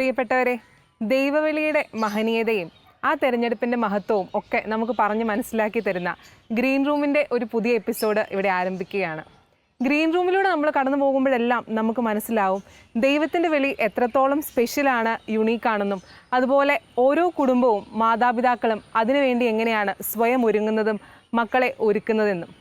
പ്രിയപ്പെട്ടവരെ, ദൈവവിളിയുടെ മഹനീയതയും ആ തെരഞ്ഞെടുപ്പിൻ്റെ മഹത്വവും ഒക്കെ നമുക്ക് പറഞ്ഞ് മനസ്സിലാക്കി തരുന്ന ഗ്രീൻ റൂമിൻ്റെ ഒരു പുതിയ എപ്പിസോഡ് ഇവിടെ ആരംഭിക്കുകയാണ്. ഗ്രീൻ റൂമിലൂടെ നമ്മൾ കടന്നു പോകുമ്പോഴെല്ലാം നമുക്ക് മനസ്സിലാവും ദൈവത്തിൻ്റെ വിളി എത്രത്തോളം സ്പെഷ്യലാണ്, യുണീക്കാണെന്നും അതുപോലെ ഓരോ കുടുംബവും മാതാപിതാക്കളും അതിനുവേണ്ടി എങ്ങനെയാണ് സ്വയം ഒരുങ്ങുന്നതും മക്കളെ ഒരുക്കുന്നതെന്നും.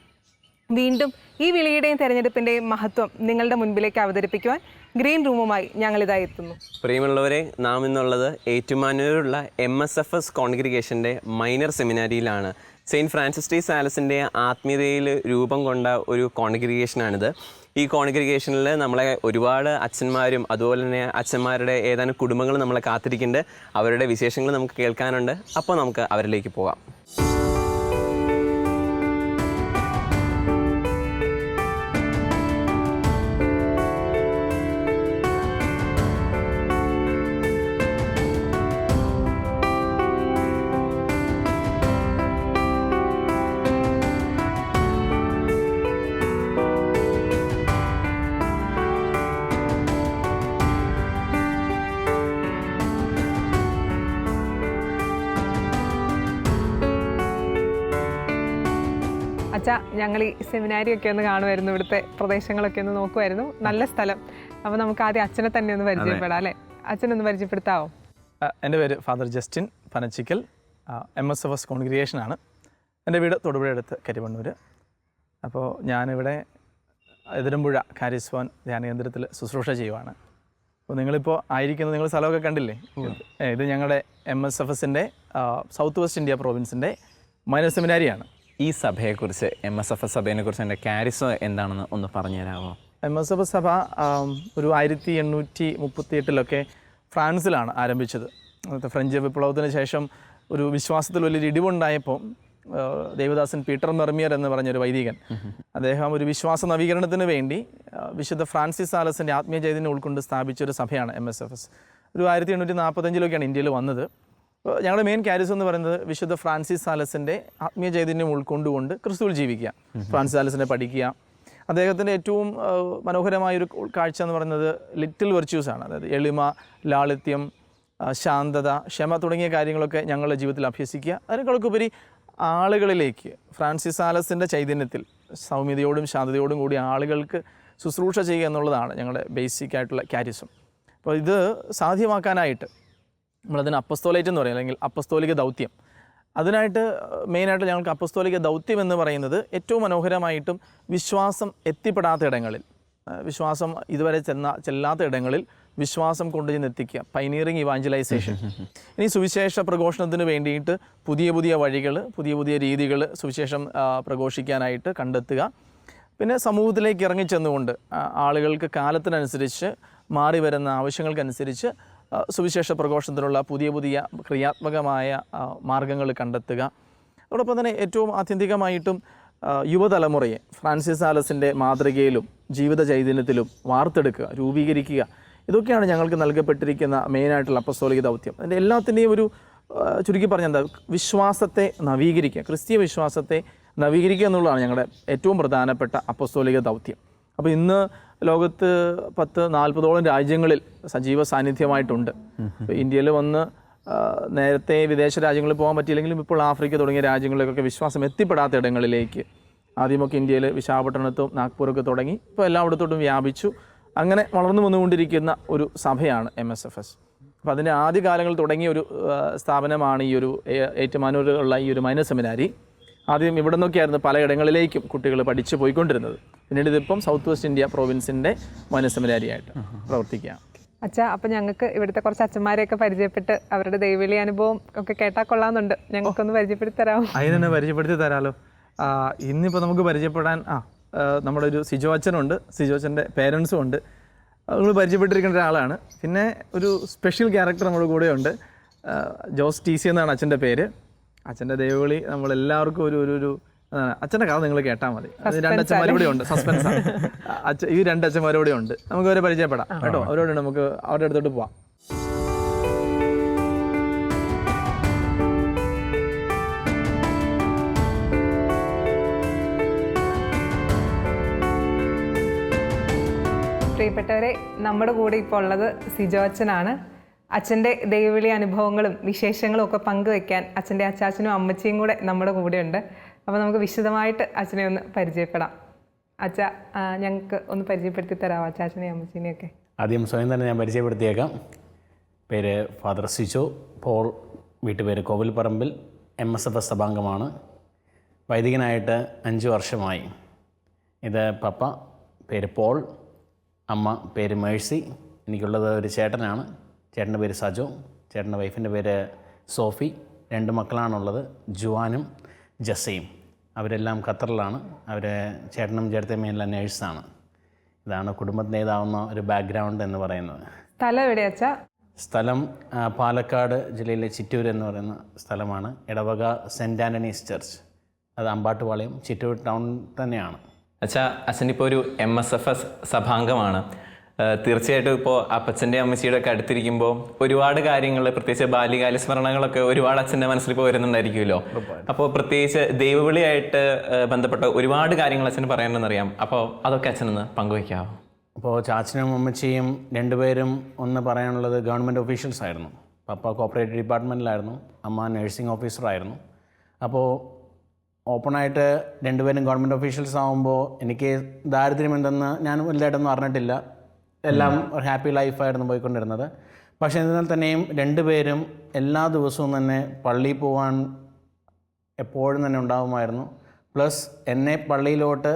വീണ്ടും ഈ വിളിയുടെയും തെരഞ്ഞെടുപ്പിൻ്റെയും മഹത്വം നിങ്ങളുടെ മുൻപിലേക്ക് അവതരിപ്പിക്കുവാൻ ഗ്രീൻ റൂമുമായി ഞങ്ങളിതായി എത്തുന്നു. പ്രിയമുള്ളവരെ, നാം ഇന്നുള്ളത് ഏറ്റുമാനൂരുള്ള MSFS കോൺഗ്രിഗേഷൻ്റെ മൈനർ സെമിനാരിയിലാണ്. സെയിൻറ്റ് ഫ്രാൻസിസ് ഡി സാലസിൻ്റെ ആത്മീയതയിൽ രൂപം കൊണ്ട ഒരു കോൺഗ്രിഗേഷനാണിത്. ഈ കോൺഗ്രിഗേഷനിൽ നമ്മളെ ഒരുപാട് അച്ഛന്മാരും അതുപോലെ തന്നെ അച്ഛന്മാരുടെ ഏതാനും കുടുംബങ്ങൾ നമ്മളെ കാത്തിരിക്കുന്നുണ്ട്. അവരുടെ വിശേഷങ്ങൾ നമുക്ക് കേൾക്കാനുണ്ട്. അപ്പോൾ നമുക്ക് അവരിലേക്ക് പോകാം. അച്ഛാ, ഞങ്ങൾ ഈ സെമിനാരിയൊക്കെ ഒന്ന് കാണുമായിരുന്നു, ഇവിടുത്തെ പ്രദേശങ്ങളൊക്കെ ഒന്ന് നോക്കുമായിരുന്നു. നല്ല സ്ഥലം. അപ്പോൾ നമുക്ക് ആദ്യം അച്ഛനെ തന്നെ ഒന്ന് പരിചയപ്പെടാം അല്ലേ? അച്ഛനൊന്ന് പരിചയപ്പെടുത്താവോ? എൻ്റെ പേര് ഫാദർ ജസ്റ്റിൻ പനച്ചിക്കൽ. MSFS കോൺഗ്രിഗേഷനാണ്. എൻ്റെ വീട് തൊടുപുഴ അടുത്ത് കരിമണ്ണൂർ. അപ്പോൾ ഞാനിവിടെ എതിരമ്പുഴ കാരിസ്വാൻ ധ്യാനകേന്ദ്രത്തിൽ ശുശ്രൂഷ ചെയ്യുവാണ്. അപ്പോൾ നിങ്ങളിപ്പോൾ ആയിരിക്കുന്നത്, നിങ്ങൾ സ്ഥലമൊക്കെ കണ്ടില്ലേ? ഇത് ഞങ്ങളുടെ MSFSൻ്റെ സൗത്ത് വെസ്റ്റ് ഇന്ത്യ പ്രോവിൻസിൻ്റെ മൈനർ സെമിനാരിയാണ്. ഈ സഭയെക്കുറിച്ച്, MSFS സഭയെക്കുറിച്ച് എൻ്റെ കാരിസ്വ എന്താണെന്ന് ഒന്ന് പറഞ്ഞു തരാമോ? MSFS സഭ ഒരു 1838 ഫ്രാൻസിലാണ് ആരംഭിച്ചത്. ഫ്രഞ്ച് വിപ്ലവത്തിന് ശേഷം ഒരു വിശ്വാസത്തിൽ വലിയൊരു ഇടിവുണ്ടായപ്പോൾ ദേവദാസൻ പീറ്റർ മെർമിയർ എന്ന് പറഞ്ഞൊരു വൈദികൻ, അദ്ദേഹം ഒരു വിശ്വാസ നവീകരണത്തിന് വേണ്ടി വിശുദ്ധ ഫ്രാൻസിസ് സാലസിൻ്റെ ആത്മീയ ചൈതന്യം ഉൾക്കൊണ്ട് സ്ഥാപിച്ചൊരു സഭയാണ് MSFS. ഒരു 1845 ഇന്ത്യയിൽ വന്നത്. ഞങ്ങളുടെ മെയിൻ കാരിസം എന്ന് പറയുന്നത് വിശുദ്ധ ഫ്രാൻസിസ് സാലസിൻ്റെ ആത്മീയ ചൈതന്യം ഉൾക്കൊണ്ടുകൊണ്ട് ക്രിസ്തുവിൽ ജീവിക്കുക, ഫ്രാൻസിസ് സാലസിനെ പഠിക്കുക. അദ്ദേഹത്തിൻ്റെ ഏറ്റവും മനോഹരമായൊരു കാഴ്ച എന്ന് പറയുന്നത് ലിറ്റിൽ വെർച്യൂസ് ആണ്. അതായത് എളിമ, ലാളിത്യം, ശാന്തത, ക്ഷമ തുടങ്ങിയ കാര്യങ്ങളൊക്കെ ഞങ്ങളുടെ ജീവിതത്തിൽ അഭ്യസിക്കുക. അതിനേക്കാളൊക്കെ ആളുകളിലേക്ക് ഫ്രാൻസിസ് സാലസിൻ്റെ ചൈതന്യത്തിൽ സൗമ്യതയോടും ശാന്തതയോടും കൂടി ആളുകൾക്ക് ശുശ്രൂഷ ചെയ്യുക എന്നുള്ളതാണ് ഞങ്ങളുടെ ബേസിക് ആയിട്ടുള്ള കാരിസം. അപ്പോൾ ഇത് സാധ്യമാക്കാനായിട്ട് നമ്മളതിന് അപ്പസ്തോലേറ്റ് എന്ന് പറയും, അല്ലെങ്കിൽ അപ്പസ്തോലിക ദൗത്യം. അതിനായിട്ട് മെയിനായിട്ട് ഞങ്ങൾക്ക് അപ്പസ്തോലിക ദൗത്യം എന്ന് പറയുന്നത് ഏറ്റവും മനോഹരമായിട്ടും വിശ്വാസം എത്തിപ്പെടാത്ത ഇടങ്ങളിൽ, വിശ്വാസം ഇതുവരെ ചെല്ലാത്ത ഇടങ്ങളിൽ വിശ്വാസം കൊണ്ടുചെന്ന് എത്തിക്കുക, പൈനീറിങ് ഇവാഞ്ചലൈസേഷൻ. ഇനി സുവിശേഷ പ്രഘോഷണത്തിന് വേണ്ടിയിട്ട് പുതിയ പുതിയ വഴികൾ, പുതിയ പുതിയ രീതികൾ സുവിശേഷം പ്രഘോഷിക്കാനായിട്ട് കണ്ടെത്തുക. പിന്നെ സമൂഹത്തിലേക്ക് ഇറങ്ങിച്ചെന്നുകൊണ്ട് ആളുകൾക്ക് കാലത്തിനനുസരിച്ച് മാറി വരുന്ന ആവശ്യങ്ങൾക്കനുസരിച്ച് സുവിശേഷ പ്രഘോഷണത്തിനുള്ള പുതിയ പുതിയ ക്രിയാത്മകമായ മാർഗങ്ങൾ കണ്ടെത്തുക. അതോടൊപ്പം തന്നെ ഏറ്റവും ആത്യന്തികമായിട്ടും യുവതലമുറയെ ഫ്രാൻസിസ് സാലസിൻ്റെ മാതൃകയിലും ജീവിത ചൈതന്യത്തിലും വാർത്തെടുക്കുക, രൂപീകരിക്കുക. ഇതൊക്കെയാണ് ഞങ്ങൾക്ക് നൽകപ്പെട്ടിരിക്കുന്ന മെയിനായിട്ടുള്ള അപ്പസ്തോലിക ദൗത്യം. അതിൻ്റെ എല്ലാത്തിൻ്റെയും ഒരു ചുരുക്കി പറഞ്ഞാൽ എന്താ, വിശ്വാസത്തെ നവീകരിക്കുക, ക്രിസ്തീയ വിശ്വാസത്തെ നവീകരിക്കുക എന്നുള്ളതാണ് ഞങ്ങളുടെ ഏറ്റവും പ്രധാനപ്പെട്ട അപ്പസ്തോലിക ദൗത്യം. അപ്പോൾ ഇന്ന് ലോകത്ത് 40-40 രാജ്യങ്ങളിൽ സജീവ സാന്നിധ്യമായിട്ടുണ്ട്. ഇന്ത്യയിൽ വന്ന് നേരത്തെ വിദേശ രാജ്യങ്ങളിൽ പോകാൻ പറ്റിയില്ലെങ്കിലും ഇപ്പോൾ ആഫ്രിക്ക തുടങ്ങിയ രാജ്യങ്ങളിലേക്കൊക്കെ വിശ്വാസം എത്തിപ്പെടാത്ത ഇടങ്ങളിലേക്ക്, ആദ്യമൊക്കെ ഇന്ത്യയിൽ വിശാഖപട്ടണത്തും നാഗ്പൂരൊക്കെ തുടങ്ങി, ഇപ്പോൾ എല്ലായിടത്തോട്ടും വ്യാപിച്ചു. അങ്ങനെ വളർന്നു വന്നുകൊണ്ടിരിക്കുന്ന ഒരു സഭയാണ് MSFS. അപ്പോൾ അതിൻ്റെ ആദ്യകാലങ്ങളിൽ തുടങ്ങിയ ഒരു സ്ഥാപനമാണ് ഈ ഒരു ഏറ്റുമാനൂരിലുള്ള ഈ ഒരു മൈനർ സെമിനാരി. ആദ്യം ഇവിടെ നിന്നൊക്കെയായിരുന്നു പലയിടങ്ങളിലേക്കും കുട്ടികൾ പഠിച്ചു പോയിക്കൊണ്ടിരുന്നത്. പിന്നീട് ഇതിപ്പം സൗത്ത് വെസ്റ്റ് ഇന്ത്യ പ്രോവിൻസിൻ്റെ മൈനർ സെമിനാരിയായിട്ട് പ്രവർത്തിക്കുക. അച്ഛാ, അപ്പം ഞങ്ങൾക്ക് ഇവിടുത്തെ കുറച്ച് അച്ഛന്മാരെയൊക്കെ പരിചയപ്പെട്ട് അവരുടെ ദൈവവിളി അനുഭവം ഒക്കെ കേട്ടാൽ കൊള്ളാമെന്നുണ്ട്. ഞങ്ങൾക്കൊന്ന് പരിചയപ്പെടുത്തി തരാമോ? അതിന് തന്നെ പരിചയപ്പെടുത്തി തരാമല്ലോ. ഇന്നിപ്പോൾ നമുക്ക് പരിചയപ്പെടാൻ നമ്മുടെ ഒരു സിജോ അച്ഛനുണ്ട്, സിജോ അച്ഛൻ്റെ പേരൻസും ഉണ്ട്. നമ്മൾ പരിചയപ്പെട്ടിരിക്കേണ്ട ഒരാളാണ്. പിന്നെ ഒരു സ്പെഷ്യൽ ക്യാരക്ടർ നമ്മുടെ കൂടെയുണ്ട്. ജോസ് TC എന്നാണ് അച്ഛൻ്റെ പേര്. അച്ഛൻ്റെ ദൈവവിളി നമ്മളെല്ലാവർക്കും ഒരു അച്ഛൻ്റെ കഥ നിങ്ങൾ കേട്ടാൽ മതി. അത് 2 അച്ഛന്മാരൂടെ ഉണ്ട്, സസ്പെൻസാണ്. ഈ 2 അച്ഛന്മാരൂടെ ഉണ്ട്. നമുക്ക് അവരെ പരിചയപ്പെടാം കേട്ടോ. അവരോട് നമുക്ക് അവരുടെ അടുത്തോട്ട് പോവാം. പ്രിയപ്പെട്ടവരെ, നമ്മുടെ കൂടെ ഇപ്പോൾ ഉള്ളത് സിജോ അച്ഛനാണ്. അച്ഛൻ്റെ ദൈവവിളി അനുഭവങ്ങളും വിശേഷങ്ങളും ഒക്കെ പങ്കുവെക്കാൻ അച്ഛൻ്റെ അച്ചാച്ചനും അമ്മച്ചിയും കൂടെ നമ്മുടെ കൂടെയുണ്ട്. അപ്പോൾ നമുക്ക് വിശദമായിട്ട് അച്ഛനെ ഒന്ന് പരിചയപ്പെടാം. അച്ഛ, ഞങ്ങൾക്ക് ഒന്ന് പരിചയപ്പെടുത്തി തരാമോ അച്ചാച്ചനെയും അമ്മച്ചീനെയൊക്കെ? ആദ്യം സ്വയം തന്നെ ഞാൻ പരിചയപ്പെടുത്തിയേക്കാം. പേര് ഫാദർ സിജോ പോൾ, വീട്ടുപേര് കോവിൽപ്പറമ്പിൽ, MSFS സഭാംഗമാണ്. വൈദികനായിട്ട് 5 വർഷമായി. ഇത് പപ്പ, പേര് പോൾ, അമ്മ പേര് മേഴ്സി. എനിക്കുള്ളത് ഒരു ചേട്ടനാണ്. ചേട്ടൻ്റെ പേര് സജോ, ചേട്ടൻ്റെ വൈഫിൻ്റെ പേര് സോഫി. 2 മക്കളാണുള്ളത്, ജുവാനും ജസയും. അവരെല്ലാം ഖത്തറിലാണ്. അവർ ചേട്ടനും ചേട്ടത്തമ്മയും എല്ലാം നേഴ്സാണ്. ഇതാണ് കുടുംബത്തിൻ്റേതാവുന്ന ഒരു ബാക്ക്ഗ്രൗണ്ട് എന്ന് പറയുന്നത്. സ്ഥലം എവിടെയാ അച്ഛാ? സ്ഥലം പാലക്കാട് ജില്ലയിലെ ചിറ്റൂർ എന്ന് പറയുന്ന സ്ഥലമാണ്. ഇടവക സെൻറ്റ് ആൻ്റണീസ് ചർച്ച്, അത് അമ്പാട്ടുപാളയം ചിറ്റൂർ ടൗൺ തന്നെയാണ്. അച്ഛനിപ്പോൾ ഒരു MSFS സഭാംഗമാണ്. തീർച്ചയായിട്ടും ഇപ്പോൾ അപ്പച്ചൻ്റെ അമ്മച്ചിയുടെ ഒക്കെ അടുത്തിരിക്കുമ്പോൾ ഒരുപാട് കാര്യങ്ങൾ, പ്രത്യേകിച്ച് ബാല്യകാല സ്മരണകളൊക്കെ ഒരുപാട് അച്ഛൻ്റെ മനസ്സിലിപ്പോൾ വരുന്നുണ്ടായിരിക്കുമല്ലോ. അപ്പോൾ പ്രത്യേകിച്ച് ദൈവവിളിയായിട്ട് ബന്ധപ്പെട്ട ഒരുപാട് കാര്യങ്ങൾ അച്ഛന് പറയണമെന്നറിയാം. അപ്പോൾ അതൊക്കെ അച്ഛനൊന്ന് പങ്കുവയ്ക്കാമോ? അപ്പോൾ ചാച്ചനും അമ്മച്ചിയും 2 പേരും ഒന്ന് പറയാനുള്ളത് ഗവൺമെൻറ് ഓഫീഷ്യൽസ് ആയിരുന്നു. പപ്പ കോപ്പറേറ്റീവ് ഡിപ്പാർട്ട്മെൻറ്റിലായിരുന്നു, അമ്മ നഴ്സിംഗ് ഓഫീസറായിരുന്നു. അപ്പോൾ ഓപ്പണായിട്ട് 2 പേരും ഗവൺമെൻറ് ഓഫീഷ്യൽസ് ആകുമ്പോൾ എനിക്ക് ദാരിദ്ര്യം എന്തെന്ന് ഞാൻ വലുതായിട്ടൊന്നും അറിഞ്ഞിട്ടില്ല. എല്ലാം ഒരു ഹാപ്പി ലൈഫായിരുന്നു പോയിക്കൊണ്ടിരുന്നത്. പക്ഷേ എന്നാൽ തന്നെയും 2 പേരും എല്ലാ ദിവസവും തന്നെ പള്ളിയിൽ പോകാൻ എപ്പോഴും തന്നെ ഉണ്ടാകുമായിരുന്നു. പ്ലസ് എന്നെ പള്ളിയിലോട്ട്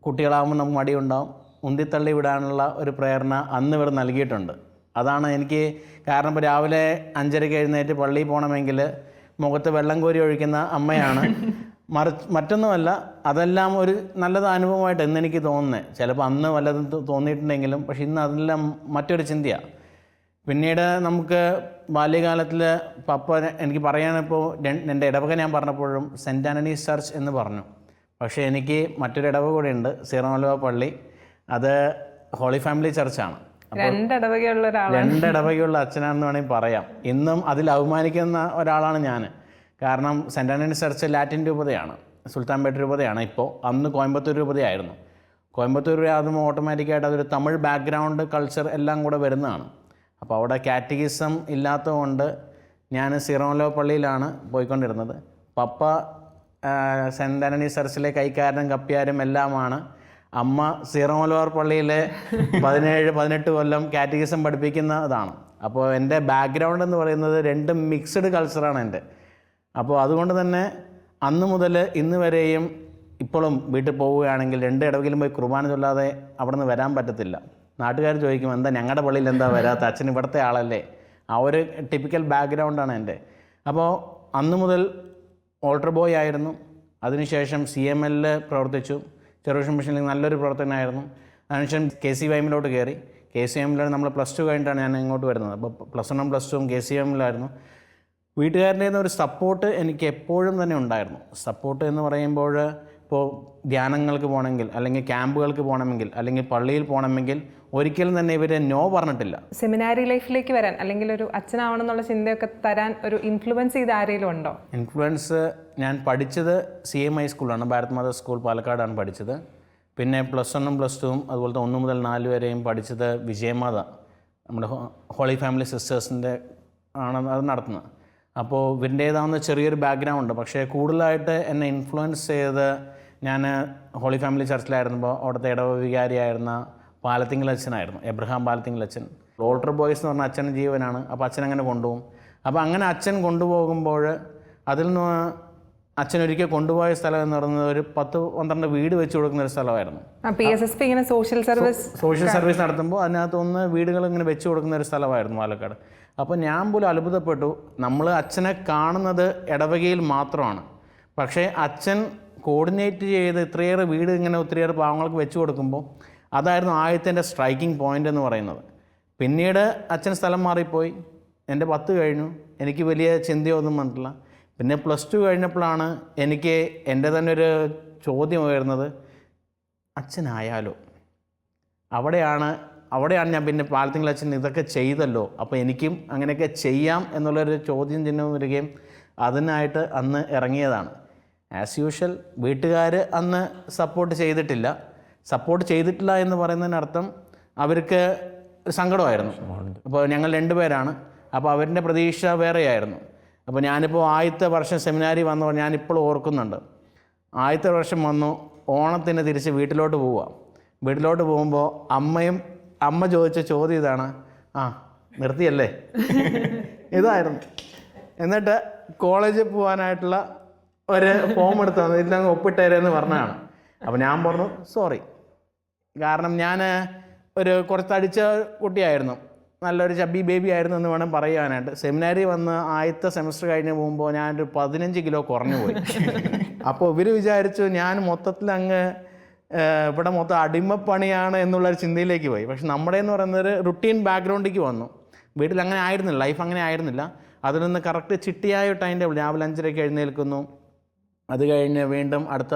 കുട്ടികളാകുമ്പോൾ നമുക്ക് മടിയുണ്ടാവും, ഉന്തിത്തള്ളി വിടാനുള്ള ഒരു പ്രേരണ അന്ന് ഇവർ നൽകിയിട്ടുണ്ട്. അതാണ് എനിക്ക് കാരണം. ഇപ്പോൾ രാവിലെ 5:30 എഴുന്നേറ്റ് പള്ളിയിൽ പോകണമെങ്കിൽ മുഖത്ത് വെള്ളം കോരി ഒഴിക്കുന്ന അമ്മയാണ്. മറ്റൊന്നുമല്ല, അതെല്ലാം ഒരു നല്ലത് അനുഭവമായിട്ട് എന്നെനിക്ക് തോന്നുന്നത്. ചിലപ്പോൾ അന്ന് വല്ലതും തോന്നിയിട്ടുണ്ടെങ്കിലും പക്ഷെ ഇന്ന് അതെല്ലാം മറ്റൊരു ചിന്തയാണ്. പിന്നീട് നമുക്ക് ബാല്യകാലത്തിൽ പപ്പ എനിക്ക് പറയാനിപ്പോൾ എൻ്റെ ഇടവക ഞാൻ പറഞ്ഞപ്പോഴും സെൻറ്റ് ആൻ്റണീസ് ചർച്ച് എന്ന് പറഞ്ഞു. പക്ഷേ എനിക്ക് മറ്റൊരു ഇടവക കൂടെ ഉണ്ട്, സീറോ മലബാർ പള്ളി. അത് ഹോളി ഫാമിലി ചർച്ചാണ്. 2 ഇടവകയുള്ള ഒരാളാണ്. 2 ഇടവകയുള്ള അച്ഛനാണെന്ന് വേണമെങ്കിൽ പറയാം. ഇന്നും അതിൽ അഭിമാനിക്കുന്ന ഒരാളാണ് ഞാൻ. കാരണം സെൻറ്റ് ആൻ്റണീസ് ചർച്ച് ലാറ്റിൻ രൂപതയാണ്, സുൽത്താൻപേട്ട് രൂപതയാണ് ഇപ്പോൾ. അന്ന് കോയമ്പത്തൂർ രൂപതയായിരുന്നു. കോയമ്പത്തൂർ ആകുമ്പോൾ ഓട്ടോമാറ്റിക്കായിട്ട് അതൊരു തമിഴ് ബാക്ക്ഗ്രൗണ്ട് കൾച്ചർ എല്ലാം കൂടെ വരുന്നതാണ്. അപ്പോൾ അവിടെ കാറ്റഗിസം ഇല്ലാത്തതുകൊണ്ട് ഞാൻ സീറോ മലബാർ പള്ളിയിലാണ് പോയിക്കൊണ്ടിരുന്നത്. പപ്പ സെൻറ്റ് ആൻ്റണീസ് ചർച്ചിലെ കൈക്കാരനും കപ്പ്യാരും എല്ലാമാണ്. അമ്മ സീറോ മലബാർ പള്ളിയിലെ 17-18 കൊല്ലം കാറ്റഗിസം പഠിപ്പിക്കുന്നതാണ്. അപ്പോൾ എൻ്റെ ബാക്ക്ഗ്രൗണ്ട് എന്ന് പറയുന്നത് 2 മിക്സ്ഡ് കൾച്ചറാണ് എൻ്റെ. അപ്പോൾ അതുകൊണ്ട് തന്നെ അന്ന് മുതൽ ഇന്ന് വരെയും ഇപ്പോഴും വീട്ടിൽ പോവുകയാണെങ്കിൽ 2 ഇടവകയിലും പോയി കുർബാന ചൊല്ലാതെ അവിടെ നിന്ന് വരാൻ പറ്റത്തില്ല. നാട്ടുകാർ ചോദിക്കും, എന്താ ഞങ്ങളുടെ പള്ളിയിൽ എന്താ വരാത്ത, അച്ഛൻ ഇവിടുത്തെ ആളല്ലേ? ആ ഒരു ടിപ്പിക്കൽ ബാക്ക്ഗ്രൗണ്ടാണ് എൻ്റെ. അപ്പോൾ അന്ന് മുതൽ ഓൾട്ടർ ബോയ് ആയിരുന്നു. അതിനുശേഷം CML പ്രവർത്തിച്ചു. ചെറുവിഷൻ മിഷനിൽ നല്ലൊരു പ്രവർത്തനമായിരുന്നു. അതിനുശേഷം KCYM കയറി. KCYM നമ്മൾ +2 കഴിഞ്ഞിട്ടാണ് ഞാൻ ഇങ്ങോട്ട് വരുന്നത്. അപ്പോൾ +1 +2 KCYM വീട്ടുകാരുടെ ഒരു സപ്പോർട്ട് എനിക്ക് എപ്പോഴും തന്നെ ഉണ്ടായിരുന്നു. സപ്പോർട്ട് എന്ന് പറയുമ്പോൾ ഇപ്പോൾ ധ്യാനങ്ങൾക്ക് പോകണമെങ്കിൽ, അല്ലെങ്കിൽ ക്യാമ്പുകൾക്ക് പോകണമെങ്കിൽ, അല്ലെങ്കിൽ പള്ളിയിൽ പോകണമെങ്കിൽ ഒരിക്കലും തന്നെ ഇവർ നോ പറഞ്ഞിട്ടില്ല. സെമിനാരി ലൈഫിലേക്ക് വരാൻ, അല്ലെങ്കിൽ ഒരു അച്ഛനാവണമെന്നുള്ള ചിന്തയൊക്കെ തരാൻ ഒരു ഇൻഫ്ലുവൻസ് ചെയ്ത് ആരെങ്കിലും ഉണ്ടോ? ഇൻഫ്ലുവൻസ് ഞാൻ പഠിച്ചത് CMI സ്കൂളാണ്, ഭാരത് മാതാ സ്കൂൾ പാലക്കാടാണ് പഠിച്ചത്. പിന്നെ +1 +2 അതുപോലത്തെ 1 മുതൽ 4 വരെയും പഠിച്ചത് വിജയമാത, നമ്മുടെ ഹോളി ഫാമിലി സിസ്റ്റേഴ്സിൻ്റെ ആണ് അത് നടത്തുന്നത്. അപ്പോൾ ഇവരുടേതാവുന്ന ചെറിയൊരു ബാക്ക്ഗ്രൗണ്ട്. പക്ഷേ കൂടുതലായിട്ട് എന്നെ ഇൻഫ്ലുവൻസ് ചെയ്ത് ഞാൻ ഹോളി ഫാമിലി ചർച്ചിലായിരുന്നപ്പോൾ അവിടുത്തെ ഇടവ വികാരിയായിരുന്ന പാലത്തിങ്കൽ അച്ഛനായിരുന്നു, എബ്രഹാം പാലത്തിങ്കൽ അച്ഛൻ. ഓൾട്ടർ ബോയ്സ് എന്ന് പറഞ്ഞാൽ അച്ഛൻ്റെ ജീവനാണ്. അപ്പോൾ അച്ഛൻ അങ്ങനെ കൊണ്ടുപോകും. അപ്പോൾ അങ്ങനെ അച്ഛൻ കൊണ്ടുപോകുമ്പോൾ അതിൽ നിന്ന് അച്ഛൻ ഒരിക്കൽ കൊണ്ടുപോയ സ്ഥലം എന്ന് പറയുന്നത് ഒരു 10-12 വീട് വെച്ച് കൊടുക്കുന്ന ഒരു സ്ഥലമായിരുന്നു. PSSP ഇങ്ങനെ സോഷ്യൽ സർവീസ് നടത്തുമ്പോൾ അതിനകത്തൊന്ന് വീടുകൾ ഇങ്ങനെ വെച്ച് കൊടുക്കുന്ന ഒരു സ്ഥലമായിരുന്നു പാലക്കാട്. അപ്പോൾ ഞാൻ പോലും അത്ഭുതപ്പെട്ടു. നമ്മൾ അച്ഛനെ കാണുന്നത് ഇടവകയിൽ മാത്രമാണ്. പക്ഷേ അച്ഛൻ കോർഡിനേറ്റ് ചെയ്ത് ഇത്രയേറെ വീട് ഇങ്ങനെ ഒത്തിരിയേറെ പാവങ്ങൾക്ക് വെച്ച് കൊടുക്കുമ്പോൾ അതായിരുന്നു ആദ്യത്തെ സ്ട്രൈക്കിംഗ് പോയിൻ്റ് എന്ന് പറയുന്നത്. പിന്നീട് അച്ഛൻ സ്ഥലം മാറിപ്പോയി. എൻ്റെ 10 കഴിഞ്ഞു. എനിക്ക് വലിയ ചിന്തയൊന്നും വന്നിട്ടില്ല. പിന്നെ +2 കഴിഞ്ഞപ്പോഴാണ് എനിക്ക് എൻ്റെ തന്നെ ഒരു ചോദ്യം ഉയർന്നത്, അച്ഛനായാലോ? അവിടെയാണ് ഞാൻ പിന്നെ പാലത്തിങ്കൽ അച്ഛൻ ഇതൊക്കെ ചെയ്തല്ലോ, അപ്പോൾ എനിക്കും അങ്ങനെയൊക്കെ ചെയ്യാം എന്നുള്ളൊരു ചോദ്യം ചിഹ്നം വരികയും അതിനായിട്ട് അന്ന് ഇറങ്ങിയതാണ്. ആസ് യൂഷ്വൽ വീട്ടുകാർ അന്ന് സപ്പോർട്ട് ചെയ്തിട്ടില്ല എന്ന് പറയുന്നതിനർത്ഥം അവർക്ക് സങ്കടമായിരുന്നു. അപ്പോൾ ഞങ്ങൾ 2 പേരാണ്. അപ്പോൾ അവരുടെ പ്രതീക്ഷ വേറെയായിരുന്നു. അപ്പോൾ ഞാനിപ്പോൾ ആദ്യത്തെ വർഷം സെമിനാരി വന്നപ്പോൾ ഞാനിപ്പോഴും ഓർക്കുന്നുണ്ട്. ആദ്യത്തെ വർഷം വന്നു, ഓണത്തിന് തിരിച്ച് വീട്ടിലോട്ട് പോവുക. വീട്ടിലോട്ട് പോകുമ്പോൾ അമ്മ ചോദിച്ച ചോദ്യം ഇതാണ്, നിർത്തിയല്ലേ ഇതായിരുന്നു. എന്നിട്ട് കോളേജിൽ പോകാനായിട്ടുള്ള ഒരു ഫോം എടുത്ത് തന്നു, ഇതിലങ്ങ് ഒപ്പിട്ടേരെന്ന് പറഞ്ഞതാണ്. അപ്പോൾ ഞാൻ പറഞ്ഞു സോറി, കാരണം ഞാൻ കുറച്ച് തടിച്ച കുട്ടിയായിരുന്നു, നല്ലൊരു ചബ്ബി ബേബി ആയിരുന്നു എന്ന് വേണം പറയാനായിട്ട്. സെമിനാരി വന്ന് ആദ്യത്തെ സെമസ്റ്റർ കഴിഞ്ഞ് പോകുമ്പോൾ ഞാനൊരു 15 കിലോ കുറഞ്ഞു പോയി. അപ്പോൾ ഇവർ വിചാരിച്ചു ഞാൻ മൊത്തത്തിൽ അങ്ങ് ഇവിടെ മൊത്തം അടിമപ്പണിയാണ് എന്നുള്ളൊരു ചിന്തയിലേക്ക് പോയി. പക്ഷെ നമ്മുടെ എന്ന് പറയുന്നൊരു റുട്ടീൻ ബാക്ക്ഗ്രൗണ്ടിലേക്ക് വന്നു. വീട്ടിൽ അങ്ങനെ ആയിരുന്നില്ല, ലൈഫ് അങ്ങനെ ആയിരുന്നില്ല. അതിൽ നിന്ന് കറക്റ്റ് ചിട്ടിയായ ടൈം ടേബിൾ, രാവിലെ 5:30 എഴുന്നേൽക്കുന്നു, അത് കഴിഞ്ഞ് വീണ്ടും അടുത്ത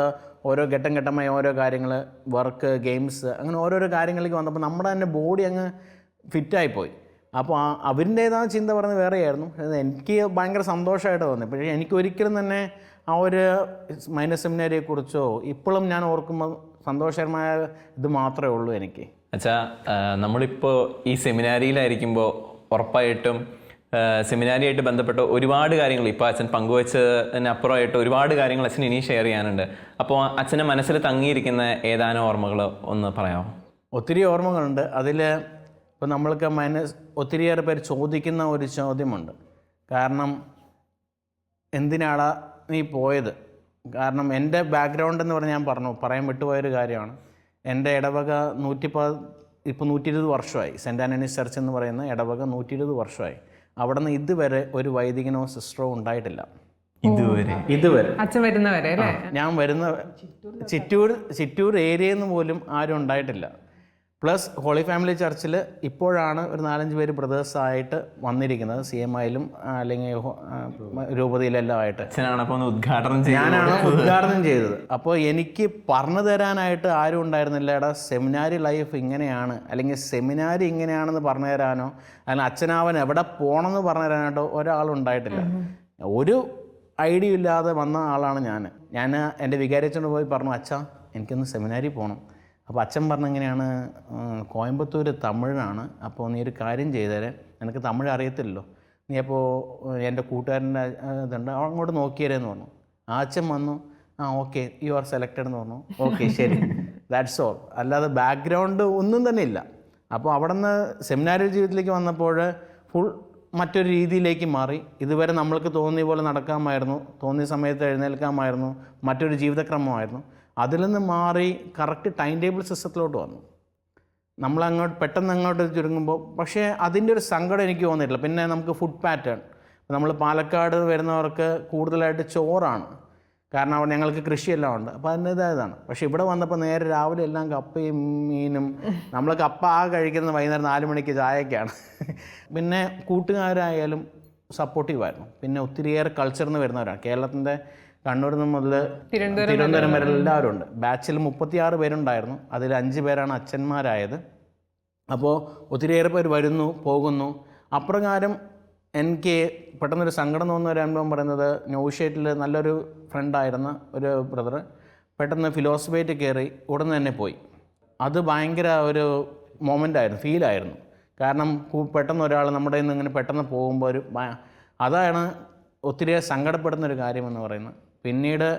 ഓരോ ഘട്ടമായി ഓരോ കാര്യങ്ങൾ, വർക്ക്, ഗെയിംസ്, അങ്ങനെ ഓരോരോ കാര്യങ്ങളിലേക്ക് വന്നപ്പോൾ നമ്മുടെ തന്നെ ബോഡി അങ്ങ് ഫിറ്റായിപ്പോയി. അപ്പോൾ അവരിൻ്റേതായ ചിന്ത പറഞ്ഞത് വേറെയായിരുന്നു. എനിക്ക് ഭയങ്കര സന്തോഷമായിട്ട് തോന്നി. പക്ഷേ എനിക്കൊരിക്കലും തന്നെ ആ ഒരു മൈനർ സെമിനാരിയെക്കുറിച്ചോ ഇപ്പോഴും ഞാൻ ഓർക്കുമ്പോൾ സന്തോഷകരമായ ഇത് മാത്രമേ ഉള്ളൂ എനിക്ക്. അച്ഛാ, നമ്മളിപ്പോൾ ഈ സെമിനാരിയിലായിരിക്കുമ്പോൾ ഉറപ്പായിട്ടും സെമിനാരിയായിട്ട് ബന്ധപ്പെട്ട ഒരുപാട് കാര്യങ്ങൾ ഇപ്പോൾ അച്ഛൻ പങ്കുവച്ചതിനപ്പുറമായിട്ട് ഒരുപാട് കാര്യങ്ങൾ അച്ഛൻ ഇനി ഷെയർ ചെയ്യാനുണ്ട്. അപ്പോൾ അച്ഛൻ്റെ മനസ്സിൽ തങ്ങിയിരിക്കുന്ന ഏതാനും ഓർമ്മകൾ ഒന്ന് പറയാമോ? ഒത്തിരി ഓർമ്മകളുണ്ട്. അതിൽ ഇപ്പോൾ നമ്മൾക്ക് ഒത്തിരിയേറെ പേര് ചോദിക്കുന്ന ഒരു ചോദ്യമുണ്ട്. കാരണം എന്തിനാടാ നീ പോയത്? കാരണം എൻ്റെ ബാക്ക്ഗ്രൗണ്ട് എന്ന് പറഞ്ഞാൽ ഞാൻ പറയാൻ വിട്ടുപോയൊരു കാര്യമാണ്. എൻ്റെ ഇടവക 120 വർഷമായി. സെൻറ്റ് ആൻ്റണീസ് ചർച്ച് എന്ന് പറയുന്ന ഇടവക 120 വർഷമായി. അവിടെ നിന്ന് ഇതുവരെ ഒരു വൈദികനോ സിസ്റ്ററോ ഉണ്ടായിട്ടില്ല. ഇതുവരെ അച്ഛൻ വരുന്നവരെ അല്ലേ? ഞാൻ വരുന്ന ചിറ്റൂർ ഏരിയയിൽ നിന്ന് പോലും ആരും ഉണ്ടായിട്ടില്ല. പ്ലസ് ഹോളി ഫാമിലി ചർച്ചിൽ ഇപ്പോഴാണ് ഒരു 4-5 പേര് ബ്രദേഴ്സായിട്ട് വന്നിരിക്കുന്നത്. CMIയിലും അല്ലെങ്കിൽ രൂപതയിലെല്ലാം ആയിട്ട്. ഞാനാണ് ഉദ്ഘാടനം ചെയ്തത്. അപ്പോൾ എനിക്ക് പറഞ്ഞു തരാനായിട്ട് ആരും ഉണ്ടായിരുന്നില്ല. എടാ സെമിനാരി ലൈഫ് ഇങ്ങനെയാണ്, അല്ലെങ്കിൽ സെമിനാരി ഇങ്ങനെയാണെന്ന് പറഞ്ഞു തരാനോ, അല്ലെങ്കിൽ അച്ഛനാവൻ എവിടെ പോകണമെന്ന് പറഞ്ഞു തരാനായിട്ടോ ഒരാളുണ്ടായിട്ടില്ല. ഒരു ഐഡിയ ഇല്ലാതെ വന്ന ആളാണ് ഞാൻ എൻ്റെ വികാരിയച്ഛനോട് പോയി പറഞ്ഞു, അച്ഛാ എനിക്കൊന്ന് സെമിനാരി പോകണം. അപ്പോൾ അച്ഛൻ പറഞ്ഞെങ്ങനെയാണ്, കോയമ്പത്തൂർ തമിഴാണ്, അപ്പോൾ നീ ഒരു കാര്യം ചെയ്തേരെ, നിനക്ക് തമിഴ് അറിയത്തില്ലല്ലോ, നീ അപ്പോൾ എൻ്റെ കൂട്ടുകാരൻ്റെ ഇതുണ്ട് അങ്ങോട്ട് നോക്കിയേരെന്ന് പറഞ്ഞു. ആ അച്ഛൻ വന്നു, ഓക്കെ യു ആർ സെലക്റ്റഡ് എന്ന് പറഞ്ഞു. ഓക്കെ ശരി, ദാറ്റ്സ് ഓൾ. അല്ലാതെ ബാക്ക്ഗ്രൗണ്ട് ഒന്നും തന്നെ ഇല്ല. അപ്പോൾ അവിടെ നിന്ന് സെമിനാരി ജീവിതത്തിലേക്ക് വന്നപ്പോൾ ഫുൾ മറ്റൊരു രീതിയിലേക്ക് മാറി. ഇതുവരെ നമ്മൾക്ക് തോന്നിയ പോലെ നടക്കാമായിരുന്നു, തോന്നിയ സമയത്ത് എഴുന്നേൽക്കാമായിരുന്നു, മറ്റൊരു ജീവിതക്രമമായിരുന്നു. അതിൽ നിന്ന് മാറി കറക്റ്റ് ടൈം ടേബിൾ സിസ്റ്റത്തിലോട്ട് വന്നു. പെട്ടെന്ന് അങ്ങോട്ട് ചുരുങ്ങുമ്പോൾ പക്ഷേ അതിൻ്റെ ഒരു സങ്കടം എനിക്ക് തോന്നിയിട്ടില്ല. പിന്നെ നമുക്ക് ഫുഡ് പാറ്റേൺ, നമ്മൾ പാലക്കാട് വരുന്നവർക്ക് കൂടുതലായിട്ട് ചോറാണ്, കാരണം അവിടെ ഞങ്ങൾക്ക് കൃഷിയെല്ലാം ഉണ്ട്. അപ്പോൾ അതിൻ്റേതായതാണ്. പക്ഷേ ഇവിടെ വന്നപ്പോൾ നേരെ രാവിലെ എല്ലാം കപ്പയും മീനും. നമ്മൾ കപ്പ കഴിക്കുന്നത് വൈകുന്നേരം 4 മണിക്ക് ചായക്കാണ്. പിന്നെ കൂട്ടുകാരായാലും സപ്പോർട്ടീവായിരുന്നു. പിന്നെ ഒത്തിരിയേറെ കൾച്ചറിൽ നിന്ന് വരുന്നവരാണ്. കേരളത്തിൻ്റെ കണ്ണൂരിൽ നിന്ന് മുതൽ തിരുവനന്തപുരം വരെ എല്ലാവരും ഉണ്ട്. ബാച്ചിൽ 36 പേരുണ്ടായിരുന്നു. അതിൽ 5 പേരാണ് അച്ഛന്മാരായത്. അപ്പോൾ ഒത്തിരിയേറെ പേര് വരുന്നു പോകുന്നു. അപ്രകാരം എനിക്ക് പെട്ടെന്നൊരു സങ്കടം തോന്നുന്ന ഒരു അനുഭവം പറയുന്നത്, ന്യൂഷേറ്റിൽ നല്ലൊരു ഫ്രണ്ടായിരുന്ന ഒരു ബ്രദർ പെട്ടെന്ന് ഫിലോസഫിയായിട്ട് കയറി ഉടനെ തന്നെ പോയി. അത് ഭയങ്കര ഒരു മൊമെൻ്റായിരുന്നു, ഫീലായിരുന്നു. കാരണം പെട്ടെന്ന് ഒരാൾ നമ്മുടെ നിന്ന് ഇങ്ങനെ പെട്ടെന്ന് പോകുമ്പോൾ അതാണ് ഒത്തിരി സങ്കടപ്പെടുന്നൊരു കാര്യമെന്ന് പറയുന്നത്. പിന്നീട്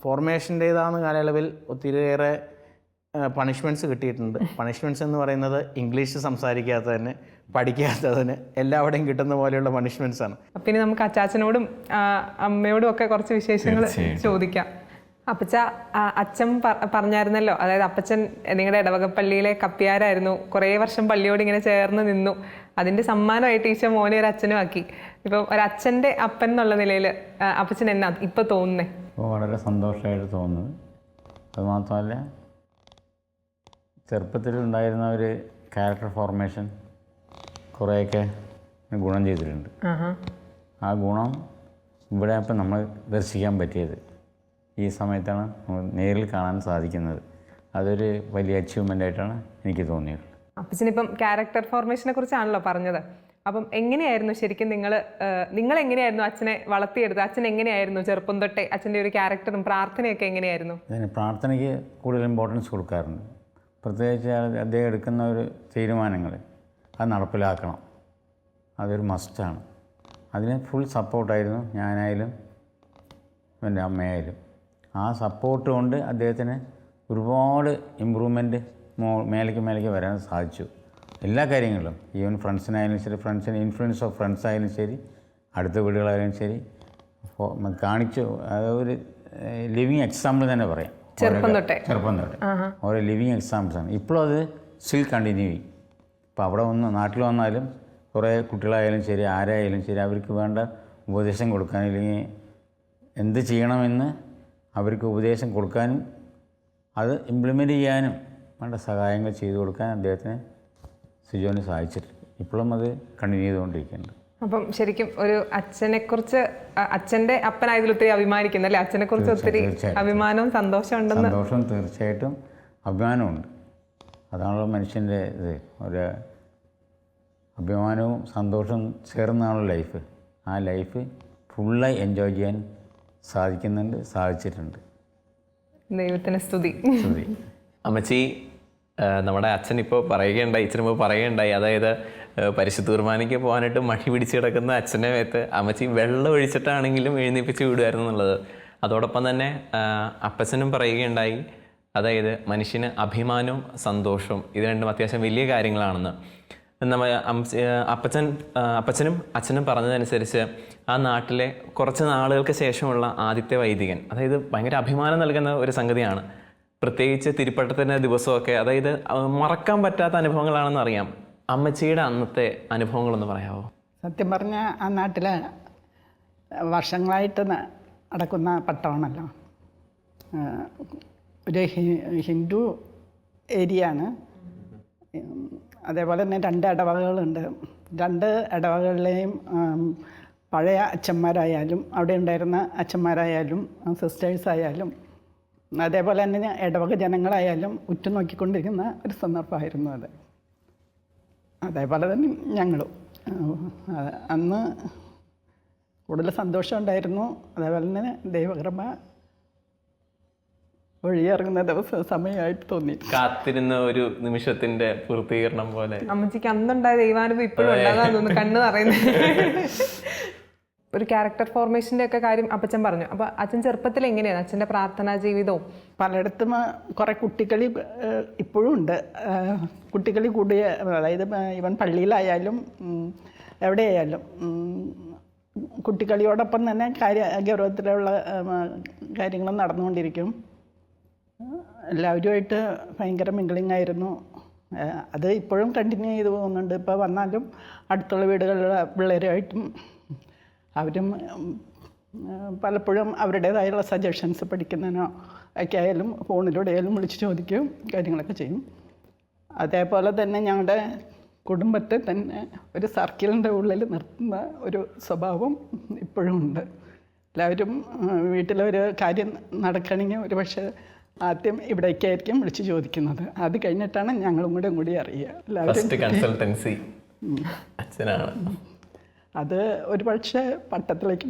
ഫോർമേഷൻ്റേതാകുന്ന കാലയളവിൽ ഒത്തിരിയേറെ പണിഷ്മെൻറ്റ്സ് കിട്ടിയിട്ടുണ്ട്. പണിഷ്മെൻറ്റ്സ് എന്ന് പറയുന്നത് ഇംഗ്ലീഷ് സംസാരിക്കാത്തതിന്, പഠിക്കാത്തതിന് എല്ലാവിടെയും കിട്ടുന്ന പോലെയുള്ള പണിഷ്മെൻറ്റ്സാണ്. പിന്നെ നമുക്ക് അച്ചാച്ചനോടും അമ്മയോടും ഒക്കെ കുറച്ച് വിശേഷങ്ങൾ ചോദിക്കാം. അപ്പച്ച, അച്ഛൻ പറഞ്ഞായിരുന്നല്ലോ, അതായത് അപ്പച്ചൻ നിങ്ങളുടെ ഇടവകപ്പള്ളിയിലെ കപ്പിയാരായിരുന്നു, കുറേ വർഷം പള്ളിയോട് ഇങ്ങനെ ചേർന്ന് നിന്നു. അതിൻ്റെ സമ്മാനമായിട്ട് ഈശോ മോനെ ഒരു അച്ഛനും ആക്കി. ഇപ്പം ഒരച്ഛൻ്റെ അപ്പൻ എന്നുള്ള നിലയിൽ അപ്പച്ചൻ എന്നാ ഇപ്പം തോന്നുന്നേ? വളരെ സന്തോഷമായിട്ട് തോന്നുന്നത്. അതുമാത്രമല്ല, ചെറുപ്പത്തിലുണ്ടായിരുന്ന ഒരു ക്യാരക്ടർ ഫോർമേഷൻ കുറേയൊക്കെ ഗുണം ചെയ്തിട്ടുണ്ട്. ആ ഗുണം ഇവിടെ ഇപ്പം നമ്മൾ ദർശിക്കാൻ പറ്റിയത് ഈ സമയത്താണ് നേരിൽ കാണാൻ സാധിക്കുന്നത്. അതൊരു വലിയ അച്ചീവ്മെൻ്റ് ആയിട്ടാണ് എനിക്ക് തോന്നിയത്. അപ്പച്ചനിപ്പം ക്യാരക്ടർ ഫോർമേഷനെ കുറിച്ചാണല്ലോ പറഞ്ഞത്. അപ്പം എങ്ങനെയായിരുന്നു ശരിക്കും നിങ്ങൾ എങ്ങനെയായിരുന്നു അച്ഛനെ വളർത്തിയെടുത്തത്? അച്ഛൻ എങ്ങനെയായിരുന്നു ചെറുപ്പം തൊട്ടേ അച്ഛൻ്റെ ഒരു ക്യാരക്ടറും പ്രാർത്ഥനയൊക്കെ എങ്ങനെയായിരുന്നു? അതിന് പ്രാർത്ഥനയ്ക്ക് കൂടുതൽ ഇമ്പോർട്ടൻസ് കൊടുക്കാറുണ്ട്. പ്രത്യേകിച്ച് അദ്ദേഹം എടുക്കുന്ന ഒരു തീരുമാനങ്ങൾ അത് നടപ്പിലാക്കണം, അതൊരു മസ്റ്റാണ്. അതിന് ഫുൾ സപ്പോർട്ടായിരുന്നു ഞാനായാലും എൻ്റെ അമ്മയായാലും. ആ സപ്പോർട്ട് കൊണ്ട് അദ്ദേഹത്തിന് ഒരുപാട് ഇമ്പ്രൂവ്മെൻറ്റ് മേലേക്ക് വരാൻ സാധിച്ചു. എല്ലാ കാര്യങ്ങളിലും, ഈവൻ ഫ്രണ്ട്സിനായാലും ശരി, ഫ്രണ്ട്സിന് ഇൻഫ്ലുവൻസ് ഓഫ് ഫ്രണ്ട്സ് ആയാലും ശരി, അടുത്ത വീടുകളായാലും ശരി കാണിച്ചു. അതൊരു ലിവിങ് എക്സാമ്പിൾ തന്നെ പറയാം. ചെറുപ്പം തൊട്ടേ ഓരോ ലിവിങ് എക്സാമ്പിൾസാണ്. ഇപ്പോഴും അത് സ്റ്റിൽ കണ്ടിന്യൂ ചെയ്യും. ഇപ്പോൾ അവിടെ നാട്ടിൽ വന്നാലും കുറേ കുട്ടികളായാലും ശരി, ആരായാലും ശരി, അവർക്ക് വേണ്ട ഉപദേശം കൊടുക്കാൻ, അല്ലെങ്കിൽ എന്ത് ചെയ്യണമെന്ന് അവർക്ക് ഉപദേശം കൊടുക്കാനും അത് ഇംപ്ലിമെൻറ്റ് ചെയ്യാനും വേണ്ട സഹായങ്ങൾ ചെയ്തു കൊടുക്കാൻ അദ്ദേഹത്തിന് സിജോന് സാധിച്ചിട്ടുണ്ട്. ഇപ്പോഴും അത് കണ്ടിന്യൂ ചെയ്തുകൊണ്ടിരിക്കുന്നുണ്ട്. അപ്പം ശരിക്കും ഒരു അച്ഛനെക്കുറിച്ച്, അച്ഛൻ്റെ അപ്പനായതിൽ ഒത്തിരി അഭിമാനിക്കുന്നു അല്ലേ? അച്ഛനെക്കുറിച്ച് ഒത്തിരി അഭിമാനവും സന്തോഷവും ഉണ്ടെന്ന്. സന്തോഷം, തീർച്ചയായിട്ടും അഭിമാനമുണ്ട്. അതാണല്ലോ മനുഷ്യൻ്റെ ഇത്. ഒരു അഭിമാനവും സന്തോഷവും ചേർന്നാണല്ലോ ലൈഫ്. ആ ലൈഫ് ഫുള്ളായി എൻജോയ് ചെയ്യാൻ സാധിച്ചിട്ടുണ്ട്. ദൈവത്തിന് സ്തുതി. അമ്മച്ചി, നമ്മുടെ അച്ഛൻ ഇപ്പോൾ പറയുകയുണ്ടായി, ഇച്ചിരി മുമ്പ് പറയുകയുണ്ടായി, അതായത് പരിശുദ്ധ കുർബാനയ്ക്ക് പോകാനായിട്ട് മടി പിടിച്ച് കിടക്കുന്ന അച്ഛൻ്റെ മേത്ത് അമ്മച്ചി വെള്ളം ഒഴിച്ചിട്ടാണെങ്കിലും എഴുന്നേൽപ്പിച്ച് വിടുമായിരുന്നു എന്നുള്ളത്. അതോടൊപ്പം തന്നെ അപ്പച്ചനും പറയുകയുണ്ടായി, അതായത് മനുഷ്യന് അഭിമാനവും സന്തോഷവും ഇത് രണ്ടും അത്യാവശ്യം വലിയ കാര്യങ്ങളാണെന്ന്. അപ്പച്ചനും അച്ഛനും പറഞ്ഞതനുസരിച്ച് ആ നാട്ടിലെ കുറച്ച് നാളുകൾക്ക് ശേഷമുള്ള ആദ്യത്തെ വൈദികൻ, അതായത് ഭയങ്കര അഭിമാനം നൽകുന്ന ഒരു സംഗതിയാണ്. പ്രത്യേകിച്ച് തിരുപ്പട്ടത്തിൻ്റെ ദിവസമൊക്കെ, അതായത് മറക്കാൻ പറ്റാത്ത അനുഭവങ്ങളാണെന്ന് അറിയാം. അമ്മച്ചിയുടെ അന്നത്തെ അനുഭവങ്ങളൊന്ന് പറയാമോ? സത്യം പറഞ്ഞാൽ ആ നാട്ടിൽ വർഷങ്ങളായിട്ട് നടക്കുന്ന പട്ടമാണല്ലോ. ഒരു ഹിന്ദു ഏരിയ ആണ്. അതേപോലെ തന്നെ 2 ഇടവകകളുണ്ട്. 2 ഇടവകളിലെയും പഴയ അച്ഛന്മാരായാലും അവിടെ ഉണ്ടായിരുന്ന അച്ഛന്മാരായാലും സിസ്റ്റേഴ്സായാലും അതേപോലെ തന്നെ ഇടവക ജനങ്ങളായാലും ഉറ്റുനോക്കിക്കൊണ്ടിരിക്കുന്ന ഒരു സന്ദർഭമായിരുന്നു അത്. അതേപോലെ തന്നെ ഞങ്ങളും അന്ന് കൂടുതൽ സന്തോഷം ഉണ്ടായിരുന്നു. അതേപോലെ തന്നെ ദൈവകൃപ ഒഴിയിറങ്ങുന്ന സമയമായിട്ട് തോന്നി. കാത്തിരുന്ന ഒരു നിമിഷത്തിന്റെ പൂർത്തീകരണം പോലെ. അമ്മച്ചിക്ക് അന്നുണ്ടായ ദൈവാനുഭവം ഇപ്പോഴും ഉണ്ടാകാന്ന് കണ്ണ് പറയുന്നത്. ഒരു ക്യാരക്ടർ ഫോർമേഷൻ്റെ ഒക്കെ കാര്യം അപ്പച്ചൻ പറഞ്ഞു. അപ്പോൾ അച്ഛൻ ചെറുപ്പത്തിൽ എങ്ങനെയാണ് അച്ഛൻ്റെ പ്രാർത്ഥനാ ജീവിതവും? പലയിടത്തും കുറേ കുട്ടികളി ഇപ്പോഴും ഉണ്ട്. കുട്ടികളി കൂടിയ, അതായത് ഇവൻ പള്ളിയിലായാലും എവിടെയായാലും കുട്ടികളിയോടൊപ്പം തന്നെ ഗൗരവത്തിലുള്ള കാര്യങ്ങളും നടന്നുകൊണ്ടിരിക്കും. എല്ലാവരുമായിട്ട് ഭയങ്കര മിംഗ്ലിംഗ് ആയിരുന്നു. അത് ഇപ്പോഴും കണ്ടിന്യൂ ചെയ്തു പോകുന്നുണ്ട്. ഇപ്പോൾ വന്നാലും അടുത്തുള്ള വീടുകളിലുള്ള പിള്ളേരുമായിട്ടും അവരും പലപ്പോഴും അവരുടേതായുള്ള സജഷൻസ് പഠിക്കുന്നതിനോ ഒക്കെ ആയാലും ഫോണിലൂടെ ആയാലും വിളിച്ച് ചോദിക്കും, കാര്യങ്ങളൊക്കെ ചെയ്യും. അതേപോലെ തന്നെ ഞങ്ങളുടെ കുടുംബത്തെ തന്നെ ഒരു സർക്കിളിൻ്റെ ഉള്ളിൽ നിർത്തുന്ന ഒരു സ്വഭാവം ഇപ്പോഴും ഉണ്ട്. എല്ലാവരും വീട്ടിലൊരു കാര്യം നടക്കണമെങ്കിൽ ഒരു പക്ഷേ ആദ്യം ഇവിടേക്കായിരിക്കും വിളിച്ച് ചോദിക്കുന്നത്. അത് കഴിഞ്ഞിട്ടാണ് ഞങ്ങളും കൂടി അറിയുക. എല്ലാവരും കൺസൾട്ടൻസി അച്ഛനാണ്. അത് ഒരു പക്ഷേ പട്ടത്തിലേക്ക്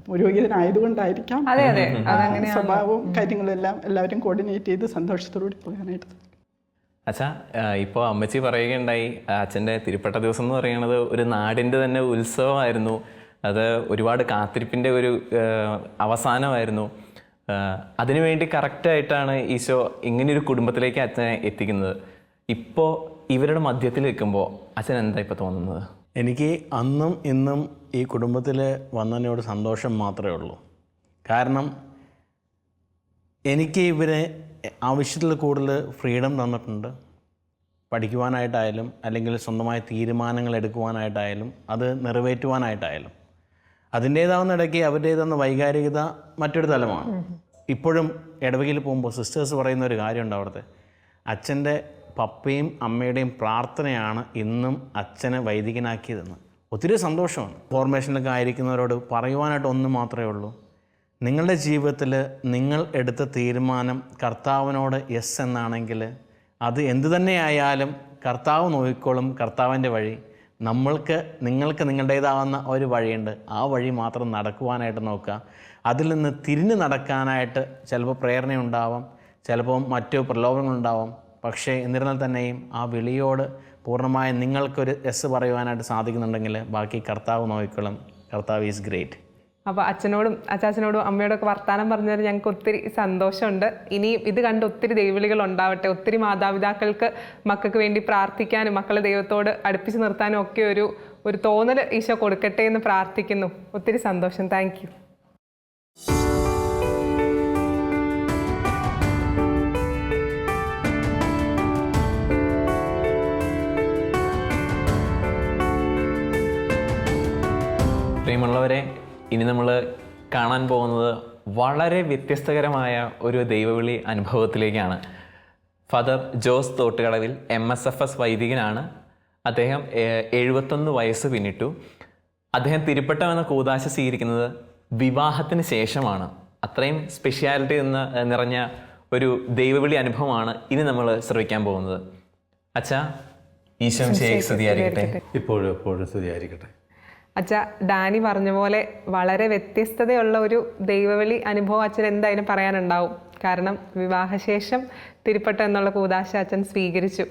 പുരോഹിതനായതുകൊണ്ടായിരിക്കാം സ്വഭാവവും കാര്യങ്ങളെല്ലാം എല്ലാവരും കോർഡിനേറ്റ് ചെയ്ത് സന്തോഷത്തോടുകൂടി പോകാനായിട്ട്. അച്ഛാ, ഇപ്പോൾ അമ്മച്ചി പറയുകയുണ്ടായി അച്ഛൻ്റെ തിരുപ്പട്ട ദിവസം എന്ന് പറയുന്നത് ഒരു നാടിൻ്റെ തന്നെ ഉത്സവമായിരുന്നു. അത് ഒരുപാട് കാത്തിരിപ്പിൻ്റെ ഒരു അവസാനമായിരുന്നു. അതിനുവേണ്ടി കറക്റ്റായിട്ടാണ് ഈശോ ഇങ്ങനെയൊരു കുടുംബത്തിലേക്ക് അച്ഛനെ എത്തിക്കുന്നത്. ഇപ്പോൾ ഇവരുടെ മധ്യത്തിൽ നിൽക്കുമ്പോൾ അച്ഛൻ എന്താ ഇപ്പോൾ തോന്നുന്നത്? എനിക്ക് അന്നും ഇന്നും ഈ കുടുംബത്തിൽ വന്നതിനോട് സന്തോഷം മാത്രമേ ഉള്ളൂ. കാരണം എനിക്ക് ഇവരെ ആവശ്യത്തിൽ കൂടുതൽ ഫ്രീഡം തന്നിട്ടുണ്ട്. പഠിക്കുവാനായിട്ടായാലും അല്ലെങ്കിൽ സ്വന്തമായ തീരുമാനങ്ങൾ എടുക്കുവാനായിട്ടായാലും അത് നിറവേറ്റുവാനായിട്ടായാലും അതിൻ്റേതാവുന്ന ഇടയ്ക്ക് അവരുടേതെന്ന വൈകാരികത മറ്റൊരു തലമാണ്. ഇപ്പോഴും ഇടവകയിൽ പോകുമ്പോൾ സിസ്റ്റേഴ്സ് പറയുന്ന ഒരു കാര്യമുണ്ട് അവിടുത്തെ, അച്ഛൻ്റെ പപ്പയും അമ്മയുടെയും പ്രാർത്ഥനയാണ് ഇന്നും അച്ഛനെ വൈദികനാക്കിയതെന്ന്. ഒത്തിരി സന്തോഷമാണ്. ഫോർമേഷനിലൊക്കെ ആയിരിക്കുന്നവരോട് പറയുവാനായിട്ട് ഒന്ന് മാത്രമേ ഉള്ളൂ, നിങ്ങളുടെ ജീവിതത്തിൽ നിങ്ങൾ എടുത്ത തീരുമാനം കർത്താവിനോട് യെസ് എന്നാണെങ്കിൽ അത് എന്തു തന്നെയായാലും കർത്താവ് നോക്കിക്കോളും. കർത്താവിൻ്റെ വഴി നിങ്ങൾക്ക് നിങ്ങളുടേതാവുന്ന ഒരു വഴിയുണ്ട്, ആ വഴി മാത്രം നടക്കുവാനായിട്ട് നോക്കുക. അതിൽ നിന്ന് തിരിഞ്ഞ് നടക്കാനായിട്ട് ചിലപ്പോൾ പ്രേരണയുണ്ടാവാം, ചിലപ്പോൾ മറ്റു പ്രലോഭനങ്ങളുണ്ടാവാം. പക്ഷേ എന്നിരുന്നാൽ തന്നെയും ആ വിളിയോട് പൂർണ്ണമായും നിങ്ങൾക്കൊരു യെസ് പറയുവാനായിട്ട് സാധിക്കുന്നുണ്ടെങ്കിൽ ബാക്കി കർത്താവ് നോക്കിക്കോളും. കർത്താവ് ഈസ് ഗ്രേറ്റ്. അപ്പോൾ അച്ഛനോടും അച്ചാച്ചനോടും അമ്മയോടൊക്കെ വർത്താനം പറഞ്ഞാൽ ഞങ്ങൾക്ക് ഒത്തിരി സന്തോഷമുണ്ട്. ഇനിയും ഇത് കണ്ട് ഒത്തിരി ദൈവവിളികൾ ഉണ്ടാവട്ടെ. ഒത്തിരി മാതാപിതാക്കൾക്ക് മക്കൾക്ക് വേണ്ടി പ്രാർത്ഥിക്കാനും മക്കളെ ദൈവത്തോട് അടുപ്പിച്ച് നിർത്താനും ഒക്കെ ഒരു തോന്നൽ ഈശോ കൊടുക്കട്ടെ എന്ന് പ്രാർത്ഥിക്കുന്നു. ഒത്തിരി സന്തോഷം. Thank you. പ്രിയമുള്ളവരെ, ഇനി നമ്മൾ കാണാൻ പോകുന്നത് വളരെ വ്യത്യസ്തകരമായ ഒരു ദൈവവിളി അനുഭവത്തിലേക്കാണ്. Father Jose തോട്ടുകടവിൽ MSFS വൈദികനാണ്. അദ്ദേഹം 71 വയസ്സ് പിന്നിട്ടു. അദ്ദേഹം തിരുപ്പട്ടം എന്ന കൂദാശ സ്വീകരിക്കുന്നത് വിവാഹത്തിന് ശേഷമാണ്. അത്രയും സ്പെഷ്യാലിറ്റി നിറഞ്ഞ ഒരു ദൈവവിളി അനുഭവമാണ് ഇനി നമ്മൾ ശ്രവിക്കാൻ പോകുന്നത്. അച്ഛാ, ഈശോ സ്തുതിയായിരിക്കട്ടെ. ഇപ്പോഴും എപ്പോഴും സ്തുതിയായിരിക്കട്ടെ. അച്ഛ, ഡാനി പറഞ്ഞ പോലെ വളരെ വ്യത്യസ്തതയുള്ള ഒരു ദൈവവിളി അനുഭവം അച്ഛൻ എന്തായാലും പറയാനുണ്ടാവും. കാരണം വിവാഹശേഷം തിരുപ്പട്ടം എന്നുള്ള കൂദാശ അച്ഛൻ സ്വീകരിച്ചു.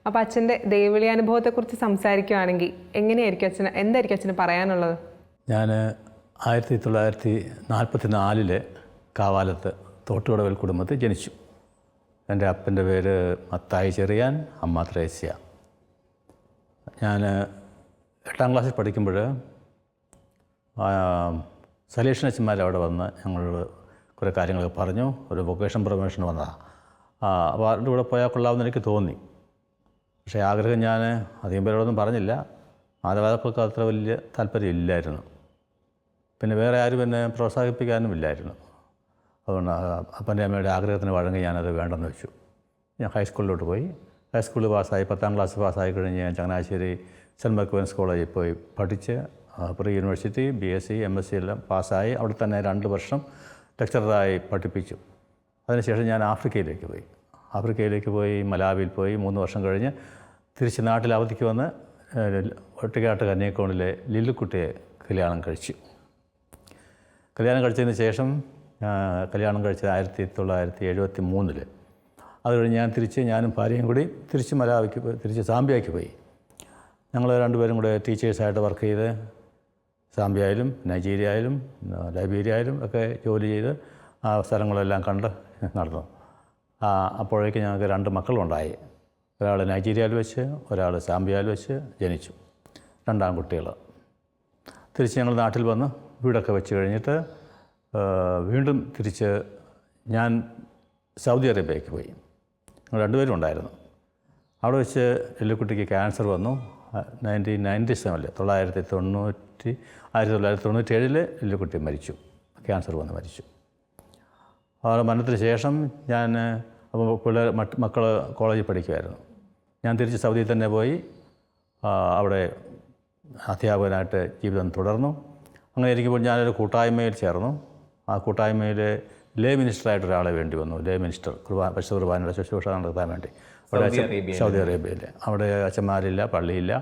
അപ്പോൾ അച്ഛൻ്റെ ദൈവവിളി അനുഭവത്തെക്കുറിച്ച് സംസാരിക്കുകയാണെങ്കിൽ എന്തായിരിക്കും അച്ഛന് പറയാനുള്ളത്? ഞാൻ 1944 കാവാലത്ത് തോട്ടുകടവിൽ കുടുംബത്തിൽ ജനിച്ചു. എൻ്റെ അപ്പൻ്റെ പേര് മത്തായി ചെറിയാൻ, അമ്മ ത്രേസ്യ. ഞാൻ 8ാം ക്ലാസ്സിൽ പഠിക്കുമ്പോൾ സലീഷൻ അച്ഛന്മാർ അവിടെ വന്ന് ഞങ്ങളോട് കുറേ കാര്യങ്ങളൊക്കെ പറഞ്ഞു. ഒരു വൊക്കേഷൻ പ്രൊമോഷൻ വന്നതാണ്. അപ്പോൾ അവരുടെ കൂടെ പോയാൽ കൊള്ളാമെന്ന് എനിക്ക് തോന്നി. പക്ഷേ ആഗ്രഹം ഞാൻ അധികം പേരോടൊന്നും പറഞ്ഞില്ല. മാതാപിതാക്കൾക്ക് അത്ര വലിയ താല്പര്യം ഇല്ലായിരുന്നു. പിന്നെ വേറെ ആരും എന്നെ പ്രോത്സാഹിപ്പിക്കാനും ഇല്ലായിരുന്നു. അതുകൊണ്ട് അപ്പൻ്റെ അമ്മയുടെ ആഗ്രഹത്തിന് വഴങ്ങി ഞാനത് വേണ്ടെന്ന് വെച്ചു. ഞാൻ ഹൈസ്കൂളിലോട്ട് പോയി. ഹൈസ്കൂളിൽ പാസ്സായി. 10ാം ക്ലാസ് പാസ്സായി കഴിഞ്ഞ് ഞാൻ ചങ്ങനാശ്ശേരി സെൻറ്റ് മർക്വൻസ് കോളേജിൽ പോയി പഠിച്ച് പ്രീ യൂണിവേഴ്സിറ്റി, BSc, MSc എല്ലാം പാസ്സായി. അവിടെ തന്നെ 2 വർഷം ലെക്ചറായി പഠിപ്പിച്ചു. അതിനുശേഷം ഞാൻ ആഫ്രിക്കയിലേക്ക് പോയി മലാവിയിൽ പോയി 3 വർഷം കഴിഞ്ഞ് തിരിച്ച് നാട്ടിൽ അവധിക്ക് വന്ന് ഒറ്റക്കാട്ട് കന്യാകുമാരിയിലെ ലില്ലുക്കുട്ടിയെ കല്യാണം കഴിച്ചു. കല്യാണം കഴിച്ചതിന് ശേഷം കല്യാണം കഴിച്ചത് 1973. അത് കഴിഞ്ഞ് ഞാനും ഭാര്യയും കൂടി തിരിച്ച് സാംബിയയ്ക്ക് പോയി. ഞങ്ങൾ രണ്ടുപേരും കൂടെ ടീച്ചേഴ്സായിട്ട് വർക്ക് ചെയ്ത് സാംബിയയിലും നൈജീരിയയിലും ലൈബീരിയയിലും ഒക്കെ ജോലി ചെയ്ത് ആ സ്ഥലങ്ങളെല്ലാം കണ്ട് നടന്നു. അപ്പോഴേക്ക് ഞങ്ങൾക്ക് 2 മക്കളുണ്ടായി. ഒരാൾ നൈജീരിയയിൽ വെച്ച്, ഒരാൾ സാംബിയയിൽ വെച്ച് ജനിച്ചു. 2 ആൺകുട്ടികൾ. തിരിച്ച് ഞങ്ങൾ നാട്ടിൽ വന്ന് വീടൊക്കെ വെച്ച് കഴിഞ്ഞിട്ട് വീണ്ടും തിരിച്ച് ഞാൻ സൗദി അറേബ്യയ്ക്ക് പോയി. ഞങ്ങൾ 2 പേരും ഉണ്ടായിരുന്നു. അവിടെ വെച്ച് ലില്ലുക്കുട്ടിക്ക് ക്യാൻസർ വന്നു. 1997 ലില്ലുക്കുട്ടി മരിച്ചു. ക്യാൻസർ വന്ന് മരിച്ചു. അവരുടെ മരണത്തിന് ശേഷം ഞാൻ മക്കൾ കോളേജിൽ പഠിക്കുമായിരുന്നു. ഞാൻ തിരിച്ച് സൗദിയിൽ തന്നെ പോയി അവിടെ അധ്യാപകനായിട്ട് ജീവിതം തുടർന്നു. അങ്ങനെ ഇരിക്കുമ്പോൾ ഞാനൊരു കൂട്ടായ്മയിൽ ചേർന്നു. ആ കൂട്ടായ്മയിൽ ലേ മിനിസ്റ്ററായിട്ട് ഒരാളെ വേണ്ടി വന്നു. ലേ മിനിസ്റ്റർ പരിശുദ്ധ കുർബാനയുടെ ശുശ്രൂഷ നടത്താൻ വേണ്ടി. സൗദി അറേബ്യയിൽ അവിടെ അച്ഛന്മാരില്ല, പള്ളിയില്ല.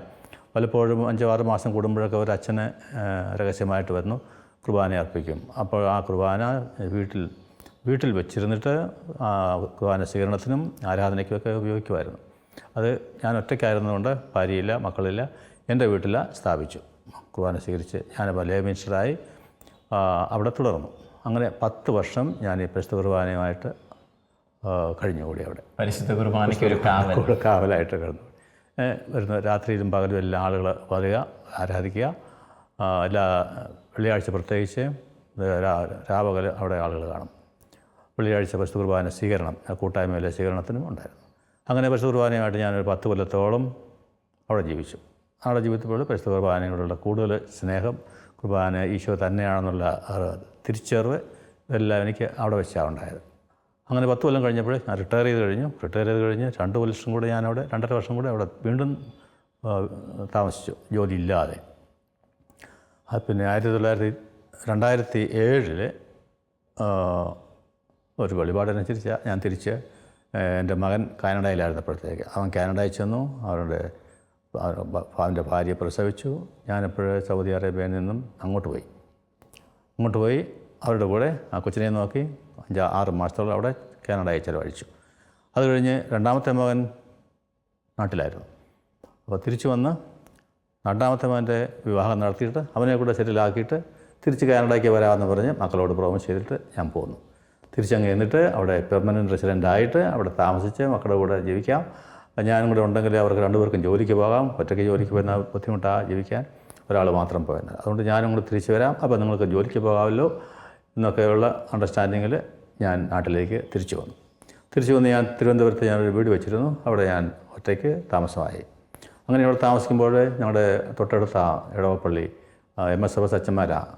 പലപ്പോഴും 5-6 മാസം കൂടുമ്പോഴൊക്കെ ഒരു അച്ഛന് രഹസ്യമായിട്ട് വന്നു കുർബാന അർപ്പിക്കും. അപ്പോൾ ആ കുർബാന വീട്ടിൽ വെച്ചിരുന്നിട്ട് കുർബാന സ്വീകരണത്തിനും ആരാധനയ്ക്കുമൊക്കെ ഉപയോഗിക്കുമായിരുന്നു. അത് ഞാൻ ഒറ്റയ്ക്കായിരുന്നതുകൊണ്ട് ഭാര്യയില്ല, മക്കളില്ല, എൻ്റെ വീട്ടിലാണ് സ്ഥാപിച്ചു. കുർബാന സ്വീകരിച്ച് ഞാനിപ്പോൾ ലേ മിനിസ്റ്ററായി അവിടെ തുടർന്നു. അങ്ങനെ 10 വർഷം ഞാൻ ഈ പരിശുദ്ധ കുർബാനയുമായിട്ട് കഴിഞ്ഞുകൂടി. അവിടെ പരിശുദ്ധ കുർബാനയ്ക്ക് ഒരു കാവലായിട്ട് കിടന്നു. വരുന്ന രാത്രിയിലും പകലും എല്ലാ ആളുകൾ വരിക, ആരാധിക്കുക. എല്ലാ വെള്ളിയാഴ്ച പ്രത്യേകിച്ച് രാപകൽ അവിടെ ആളുകൾ കാണും. വെള്ളിയാഴ്ച പരിശുദ്ധ കുർബാന സ്വീകരണം, കൂട്ടായ്മയിലെ സ്വീകരണത്തിനും ഉണ്ടായിരുന്നു. അങ്ങനെ പരിശുദ്ധ കുർബാനയുമായിട്ട് ഞാനൊരു 10 കൊല്ലത്തോളം അവിടെ ജീവിച്ചു. അവിടെ ജീവിതത്തിലുള്ള പരിശുദ്ധ കുർബാനയോടുള്ള കൂടുതൽ സ്നേഹം, കുർബാന ഈശോ തന്നെയാണെന്നുള്ള തിരിച്ചറിവ് ഇതെല്ലാം എനിക്ക് അവിടെ വെച്ചാണ് ഉണ്ടായത്. അങ്ങനെ 10 കൊല്ലം കഴിഞ്ഞപ്പോൾ ഞാൻ റിട്ടയർ ചെയ്ത് കഴിഞ്ഞ് 2 വർഷം കൂടെ ഞാനവിടെ 2.5 വർഷം കൂടെ അവിടെ വീണ്ടും താമസിച്ചു, ജോലി ഇല്ലാതെ. അത് പിന്നെ 2007 ഒരു വെളിപാടനുസരിച്ച് ഞാൻ തിരിച്ച് എൻ്റെ മകൻ കാനഡയിലായിരുന്നപ്പോഴത്തേക്ക് അവൻ കാനഡയിൽ ചെന്നു. അവൻ്റെ ഭാര്യ പ്രസവിച്ചു. ഞാനെപ്പോഴും സൗദി അറേബ്യയിൽ നിന്നും അങ്ങോട്ട് പോയി അവരുടെ കൂടെ ആ കൊച്ചിനെ നോക്കി 5-6 മാസത്തോളം അവിടെ കാനഡയിൽ ചിലവഴിച്ചു. അത് കഴിഞ്ഞ് 2ാമത്തെ മകൻ നാട്ടിലായിരുന്നു. അപ്പോൾ തിരിച്ചു വന്ന് രണ്ടാമത്തെ മകൻ്റെ വിവാഹം നടത്തിയിട്ട് അവനെ കൂടെ സെറ്റിലാക്കിയിട്ട് തിരിച്ച് കാനഡയ്ക്ക് വരാമെന്ന് പറഞ്ഞ് മക്കളോട് പ്രോമിസ് ചെയ്തിട്ട് ഞാൻ പോന്നു. തിരിച്ചങ്ങ് എന്നിട്ട് അവിടെ പെർമനൻറ്റ് റെസിഡൻ്റായിട്ട് അവിടെ താമസിച്ച് മക്കളുടെ കൂടെ ജീവിക്കാം. ഞാനും കൂടെ ഉണ്ടെങ്കിൽ അവർക്ക് രണ്ടുപേർക്കും ജോലിക്ക് പോകാം. ഒറ്റയ്ക്ക് ജോലിക്ക് പോയിരുന്ന ബുദ്ധിമുട്ടാണ് ജീവിക്കാൻ, ഒരാൾ മാത്രം പോയെന്ന്. അതുകൊണ്ട് ഞാനും കൂടെ തിരിച്ച് വരാം, അപ്പോൾ നിങ്ങൾക്ക് ജോലിക്ക് പോകാമല്ലോ എന്നൊക്കെയുള്ള അണ്ടർസ്റ്റാൻഡിങ്ങിൽ ഞാൻ നാട്ടിലേക്ക് തിരിച്ചു വന്നു. തിരിച്ചു വന്ന് ഞാൻ തിരുവനന്തപുരത്ത് ഞാനൊരു വീട് വെച്ചിരുന്നു. അവിടെ ഞാൻ ഒറ്റയ്ക്ക് താമസമായി. അങ്ങനെ അവിടെ താമസിക്കുമ്പോൾ ഞങ്ങളുടെ തൊട്ടടുത്ത ഇടവപ്പള്ളി MSFS അച്ഛന്മാരാണ്.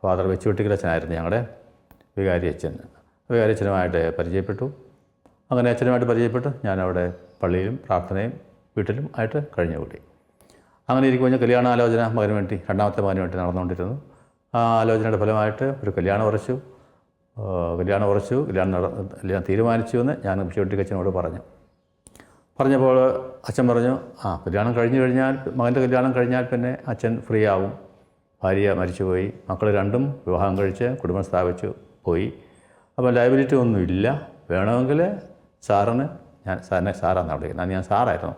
ഫാദർ വെച്ചുവെട്ടിക്കലച്ഛനായിരുന്നു ഞങ്ങളുടെ വികാരി അച്ഛൻ. വികാരി അച്ഛനുമായിട്ട് പരിചയപ്പെട്ടു. അങ്ങനെ അച്ഛനുമായിട്ട് പരിചയപ്പെട്ട് ഞാനവിടെ പള്ളിയിലും പ്രാർത്ഥനയും വീട്ടിലും ആയിട്ട് കഴിഞ്ഞുകൂടി. അങ്ങനെ ഇരിക്കുമ്പോൾ ഞാൻ കല്യാണാലോചന മകന് വേണ്ടി, രണ്ടാമത്തെ മകന് വേണ്ടി നടന്നുകൊണ്ടിരുന്നു. ആ ആലോചനയുടെ ഫലമായിട്ട് ഒരു കല്യാണം ഉറച്ചു. കല്യാണം തീരുമാനിച്ചു എന്ന് ഞാൻ വെച്ചുവെട്ടിക്കച്ഛനോട് പറഞ്ഞപ്പോൾ അച്ഛൻ പറഞ്ഞു, കല്യാണം കഴിഞ്ഞു കഴിഞ്ഞാൽ, മകൻ്റെ കല്യാണം കഴിഞ്ഞാൽ പിന്നെ അച്ഛൻ ഫ്രീ ആവും. ഭാര്യ മരിച്ചുപോയി, മക്കൾ രണ്ടും വിവാഹം കഴിച്ച് കുടുംബം സ്ഥാപിച്ചു പോയി. അപ്പോൾ ലയബിലിറ്റി ഒന്നുമില്ല. വേണമെങ്കിൽ സാറിന്, സാറാണെന്നാണ് വിളിക്കുന്നത്, ഞാൻ സാറായിരുന്നു.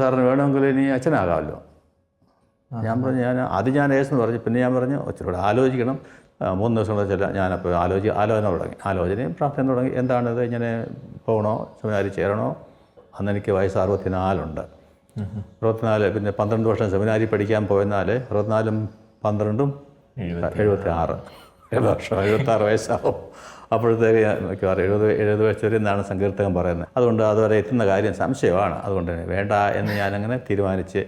സാറിന് വേണമെങ്കിൽ ഇനി അച്ഛനാകാമല്ലോ. ഞാൻ പറഞ്ഞു, ഞാൻ ഏസെന്ന് പറഞ്ഞു. പിന്നെ ഞാൻ പറഞ്ഞു ഒച്ചരോട് ആലോചിക്കണം. 3 ദിവസം കൂടെ ചില ഞാനപ്പോൾ ആലോചന തുടങ്ങി. ആലോചനയും പ്രാർത്ഥന തുടങ്ങി. എന്താണിത്, ഇങ്ങനെ പോകണോ, സെമിനാരി ചേരണോ? അന്ന് എനിക്ക് വയസ്സ് 64 64. പിന്നെ 12 വർഷം സെമിനാരി പഠിക്കാൻ പോയെന്നാൽ 64 12 76 വർഷം, 76 വയസ്സാവും. അപ്പോഴത്തേക്ക് മിക്കവാറും 70 വയസ്സ് വരെ എന്നാണ് സങ്കീർത്തകം പറയുന്നത്. അതുകൊണ്ട് അതുവരെ എത്തുന്ന കാര്യം സംശയമാണ്. അതുകൊണ്ട് വേണ്ട എന്ന് ഞാനങ്ങനെ തീരുമാനിച്ച്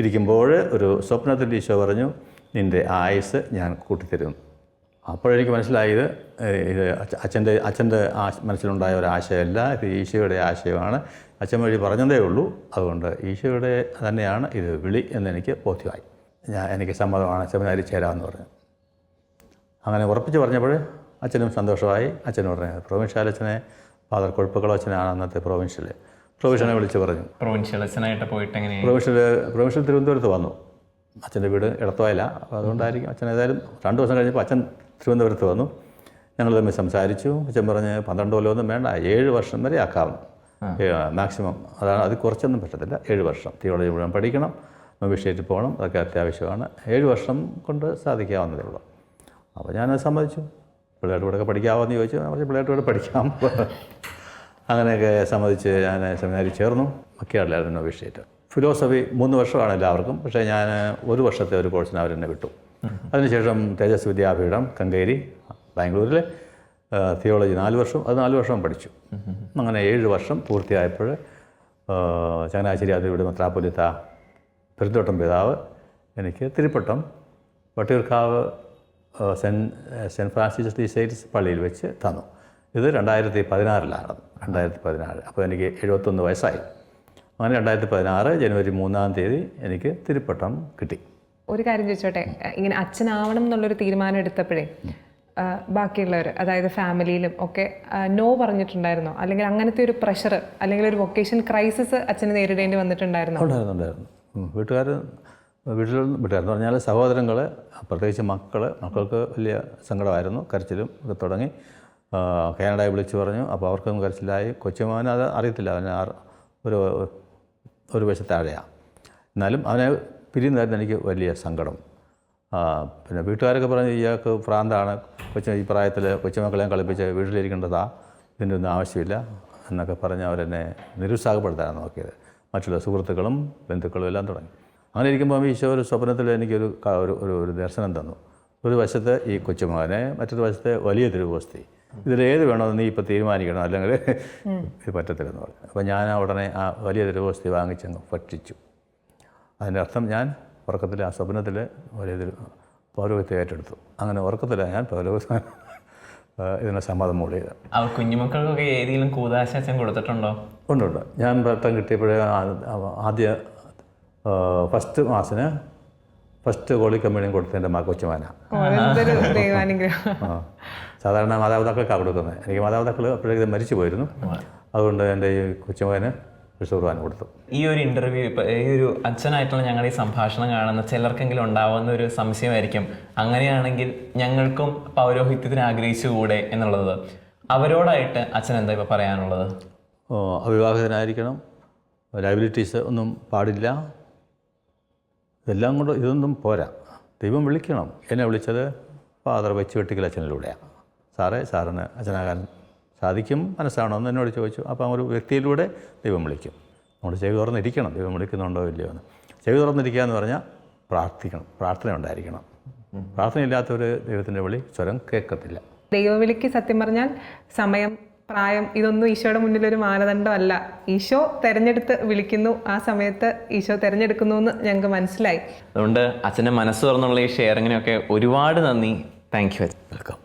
ഇരിക്കുമ്പോൾ ഒരു സ്വപ്നത്തിൽ ഈശോ പറഞ്ഞു, നിൻ്റെ ആയുസ് ഞാൻ കൂട്ടിത്തരും. അപ്പോഴെനിക്ക് മനസ്സിലായത് ഇത് അച്ഛൻ്റെ മനസ്സിലുണ്ടായ ഒരു ആശയമല്ല, ഇത് ഈശോയുടെ ആശയമാണ്. അച്ഛൻ വഴി പറഞ്ഞതേ ഉള്ളൂ. അതുകൊണ്ട് ഈശോയുടെ തന്നെയാണ് ഇത് വിളി എന്നെനിക്ക് ബോധ്യമായി. എനിക്ക് സമ്മതമാണ്, സെമിനാരി ചേരാമെന്ന് പറഞ്ഞു. അങ്ങനെ ഉറപ്പിച്ച് പറഞ്ഞപ്പോൾ അച്ഛനും സന്തോഷമായി. അച്ഛനും പറഞ്ഞു, പ്രൊവിൻഷ്യൽ അച്ഛനെ ഫാദർ കൊഴുപ്പക്കുളം അച്ഛനാണ് അന്നത്തെ പ്രൊവിൻഷ്യനെ വിളിച്ച് പറഞ്ഞു. പ്രൊവിൻഷ്യൽ അച്ഛനായിട്ട് പോയിട്ട് എങ്ങനെ? പ്രൊവിൻഷ്യൽ തിരുവനന്തപുരത്ത് വന്നു. അച്ഛൻ്റെ വീട് ഇടത്തുവായില്ല. അപ്പോൾ അതുകൊണ്ടായിരിക്കും അച്ഛൻ ഏതായാലും 2 ദിവസം കഴിഞ്ഞപ്പോൾ അച്ഛൻ തിരുവനന്തപുരത്ത് വന്നു. ഞങ്ങൾ തമ്മിൽ സംസാരിച്ചു. അച്ഛൻ പറഞ്ഞ് 12 കൊല്ലമൊന്നും വേണ്ട, 7 വർഷം വരെ ആക്കാം മാക്സിമം. അതാണ്, അത് കുറച്ചൊന്നും പറ്റത്തില്ല. 7 വർഷം തിയോളജി മുഴുവൻ പഠിക്കണം, വിഷയത്തിൽ പോകണം, അതൊക്കെ അത്യാവശ്യമാണ്. 7 വർഷം കൊണ്ട് സാധിക്കാവുന്നതേ ഉള്ളൂ. അപ്പോൾ ഞാനത് സമ്മതിച്ചു. പിള്ളേരുടെ കൂടെ പഠിക്കാമെന്ന് ചോദിച്ചു. പറഞ്ഞു പിള്ളേരുടെ കൂടെ പഠിക്കാം. അങ്ങനെയൊക്കെ സമ്മതിച്ച് ഞാൻ സെമിനാരി ചേർന്നു. മക്കിയാടിലായിരുന്നു വിഷയത്ത്. ഫിലോസഫി 3 വർഷമാണ് എല്ലാവർക്കും. പക്ഷേ ഞാൻ 1 വർഷത്തെ ഒരു കോഴ്സിന് അവരെന്നെ വിട്ടു. അതിനുശേഷം തേജസ് വിദ്യാപീഠം കങ്കേരി ബാംഗ്ലൂരിൽ തിയോളജി 4 വർഷം, അത് 4 വർഷം പഠിച്ചു. അങ്ങനെ 7 വർഷം പൂർത്തിയായപ്പോൾ ചങ്ങനാശ്ശേരി അതിരൂടെ മെത്രാപ്പൊലീത്ത പെരുന്തോട്ടം പിതാവ് എനിക്ക് തിരുപ്പട്ടം Vattiyoorkavu saint Francis the saints പള്ളിയിൽ വെച്ച് തന്നു. ഇത് 2016 2016. അപ്പോൾ എനിക്ക് 71 വയസ്സായി. അങ്ങനെ 2016 ജനുവരി 3-ാം തീയതി എനിക്ക് തിരുപ്പട്ടം കിട്ടി. ഒരു കാര്യം ചോദിച്ചോട്ടെ, ഇങ്ങനെ അച്ഛനാവണം എന്നുള്ളൊരു തീരുമാനം എടുത്തപ്പോഴേ ബാക്കിയുള്ളവർ, അതായത് ഫാമിലിയിലും ഒക്കെ നോ പറഞ്ഞിട്ടുണ്ടായിരുന്നോ? അല്ലെങ്കിൽ അങ്ങനത്തെ ഒരു പ്രഷർ അല്ലെങ്കിൽ ഒരു വൊക്കേഷൻ ക്രൈസിസ് അച്ഛന് നേരിടേണ്ടി വന്നിട്ടുണ്ടായിരുന്നോ? ഉണ്ടായിരുന്നു. വീട്ടിലെന്ന് പറഞ്ഞാൽ സഹോദരങ്ങൾ, പ്രത്യേകിച്ച് മക്കൾക്ക് വലിയ സങ്കടമായിരുന്നു. കരച്ചിലും ഒക്കെ തുടങ്ങി. കാനഡയെ വിളിച്ച് പറഞ്ഞു. അപ്പോൾ അവർക്കൊന്നും കരച്ചിലായി. കൊച്ചുമോൻ അത് അറിയത്തില്ല, അവന് ഒരു വശത്ത് താഴെയാണ്. എന്നാലും അവനെ പിരിയുന്നതായിരുന്നു എനിക്ക് വലിയ സങ്കടം. പിന്നെ വീട്ടുകാരൊക്കെ പറഞ്ഞു, ഇയാൾക്ക് ഭ്രാന്താണ്, ഈ പ്രായത്തിൽ കൊച്ചുമക്കളെയും കളിപ്പിച്ച് വീട്ടിലിരിക്കേണ്ടതാ, ഇതിൻ്റെ ഒന്നും ആവശ്യമില്ല എന്നൊക്കെ പറഞ്ഞ് അവരെന്നെ നിരുത്സാഹപ്പെടുത്താനാണ് നോക്കിയത്. മറ്റുള്ള സുഹൃത്തുക്കളും ബന്ധുക്കളും എല്ലാം തുടങ്ങി. അങ്ങനെ ഇരിക്കുമ്പോൾ ഈശോ ഒരു സ്വപ്നത്തിൽ എനിക്കൊരു ഒരു ദർശനം തന്നു. ഒരു വശത്ത് ഈ കൊച്ചുമകനെ, മറ്റൊരു വശത്ത് വലിയ തിരുവോസ്തി. ഇതിലേത് വേണമെന്ന് നീ ഇപ്പോൾ തീരുമാനിക്കണം, അല്ലെങ്കിൽ ഇത് പറ്റത്തില്ലെന്ന് പറഞ്ഞു. അപ്പോൾ ഞാൻ ഉടനെ ആ വലിയ തിരുവോസ്തി വാങ്ങിച്ചങ്ങ് ഭക്ഷിച്ചു. അതിൻ്റെ അർത്ഥം ഞാൻ ഉറക്കത്തിൽ, ആ സ്വപ്നത്തിൽ വലിയ പൗരോഹിത്യം ഏറ്റെടുത്തു. അങ്ങനെ ഉറക്കത്തിലാണ് ഞാൻ പൗരോഹിത്യം ഇതിനെ സമ്മതം മൂടിയത്. കുഞ്ഞുമക്കൾക്കൊക്കെ ഏതെങ്കിലും കൂതാശാച്ചൻ കൊടുത്തിട്ടുണ്ടോ? ഉണ്ട്. ഞാൻ പട്ടം കിട്ടിയപ്പോഴേ ആദ്യ ഫസ്റ്റ് മാസിന് ഫസ്റ്റ് ഹോളി കമ്മ്യൂണിയൻ കൊടുത്തതിൻ്റെ കൊച്ചുമാനാണ്. സാധാരണ മാതാപിതാക്കൾക്കാണ് കൊടുക്കുന്നത്. എനിക്ക് മാതാപിതാക്കൾ അപ്പോഴേക്കും മരിച്ചു പോയിരുന്നു. അതുകൊണ്ട് എൻ്റെ ഈ കൊച്ചുമകന് കുർബാന കൊടുത്തു. ഈ ഒരു ഇൻ്റർവ്യൂ, ഇപ്പോൾ ഈ ഒരു അച്ഛനായിട്ടുള്ള ഞങ്ങളുടെ ഈ സംഭാഷണം കാണുന്ന ചിലർക്കെങ്കിലും ഉണ്ടാവുന്ന ഒരു സംശയമായിരിക്കും, അങ്ങനെയാണെങ്കിൽ ഞങ്ങൾക്കും പൗരോഹിത്യത്തിന് ആഗ്രഹിച്ചുകൂടെ എന്നുള്ളത്. അവരോടായിട്ട് അച്ഛൻ എന്താ ഇപ്പോൾ പറയാനുള്ളത്? അവിവാഹിതനായിരിക്കണം, ലയബിലിറ്റീസ് ഒന്നും പാടില്ല, ഇതൊന്നും പോരാ. ദൈവം വിളിക്കണം. എന്നെ വിളിച്ചത് ഫാദർ വെച്ചുവെട്ടിക്കൽ അച്ഛനിലൂടെയാണ്. സാറിന് അച്ഛനാകാൻ സാധിക്കും, മനസ്സാണോ എന്ന് എന്നോട് ചോദിച്ചു. അപ്പോൾ ഒരു വ്യക്തിയിലൂടെ ദൈവം വിളിക്കും. നമ്മൾ ചെവി തുറന്നിരിക്കണം, ദൈവം വിളിക്കുന്നുണ്ടോ ഇല്ലയോ എന്ന്. ചെവി തുറന്നിരിക്കുക എന്ന് പറഞ്ഞാൽ പ്രാർത്ഥിക്കണം, പ്രാർത്ഥന ഉണ്ടായിരിക്കണം. പ്രാർത്ഥനയില്ലാത്തവർ ദൈവത്തിൻ്റെ വിളി സ്വരം കേൾക്കത്തില്ല. ദൈവവിളിക്ക് സത്യം പറഞ്ഞാൽ സമയം, പ്രായം ഇതൊന്നും ഈശോയുടെ മുന്നിലൊരു മാനദണ്ഡമല്ല. ഈശോ തിരഞ്ഞെടുത്ത് വിളിക്കുന്നു, ആ സമയത്ത് ഈശോ തിരഞ്ഞെടുക്കുന്നു എന്ന് ഞങ്ങൾക്ക് മനസ്സിലായി. അതുകൊണ്ട് അച്ഛൻ്റെ മനസ്സ് തുറന്നുള്ള ഈ ഷെയറിങ്ങിനൊക്കെ ഒരുപാട് നന്ദി. Thank you. വെൽക്കം.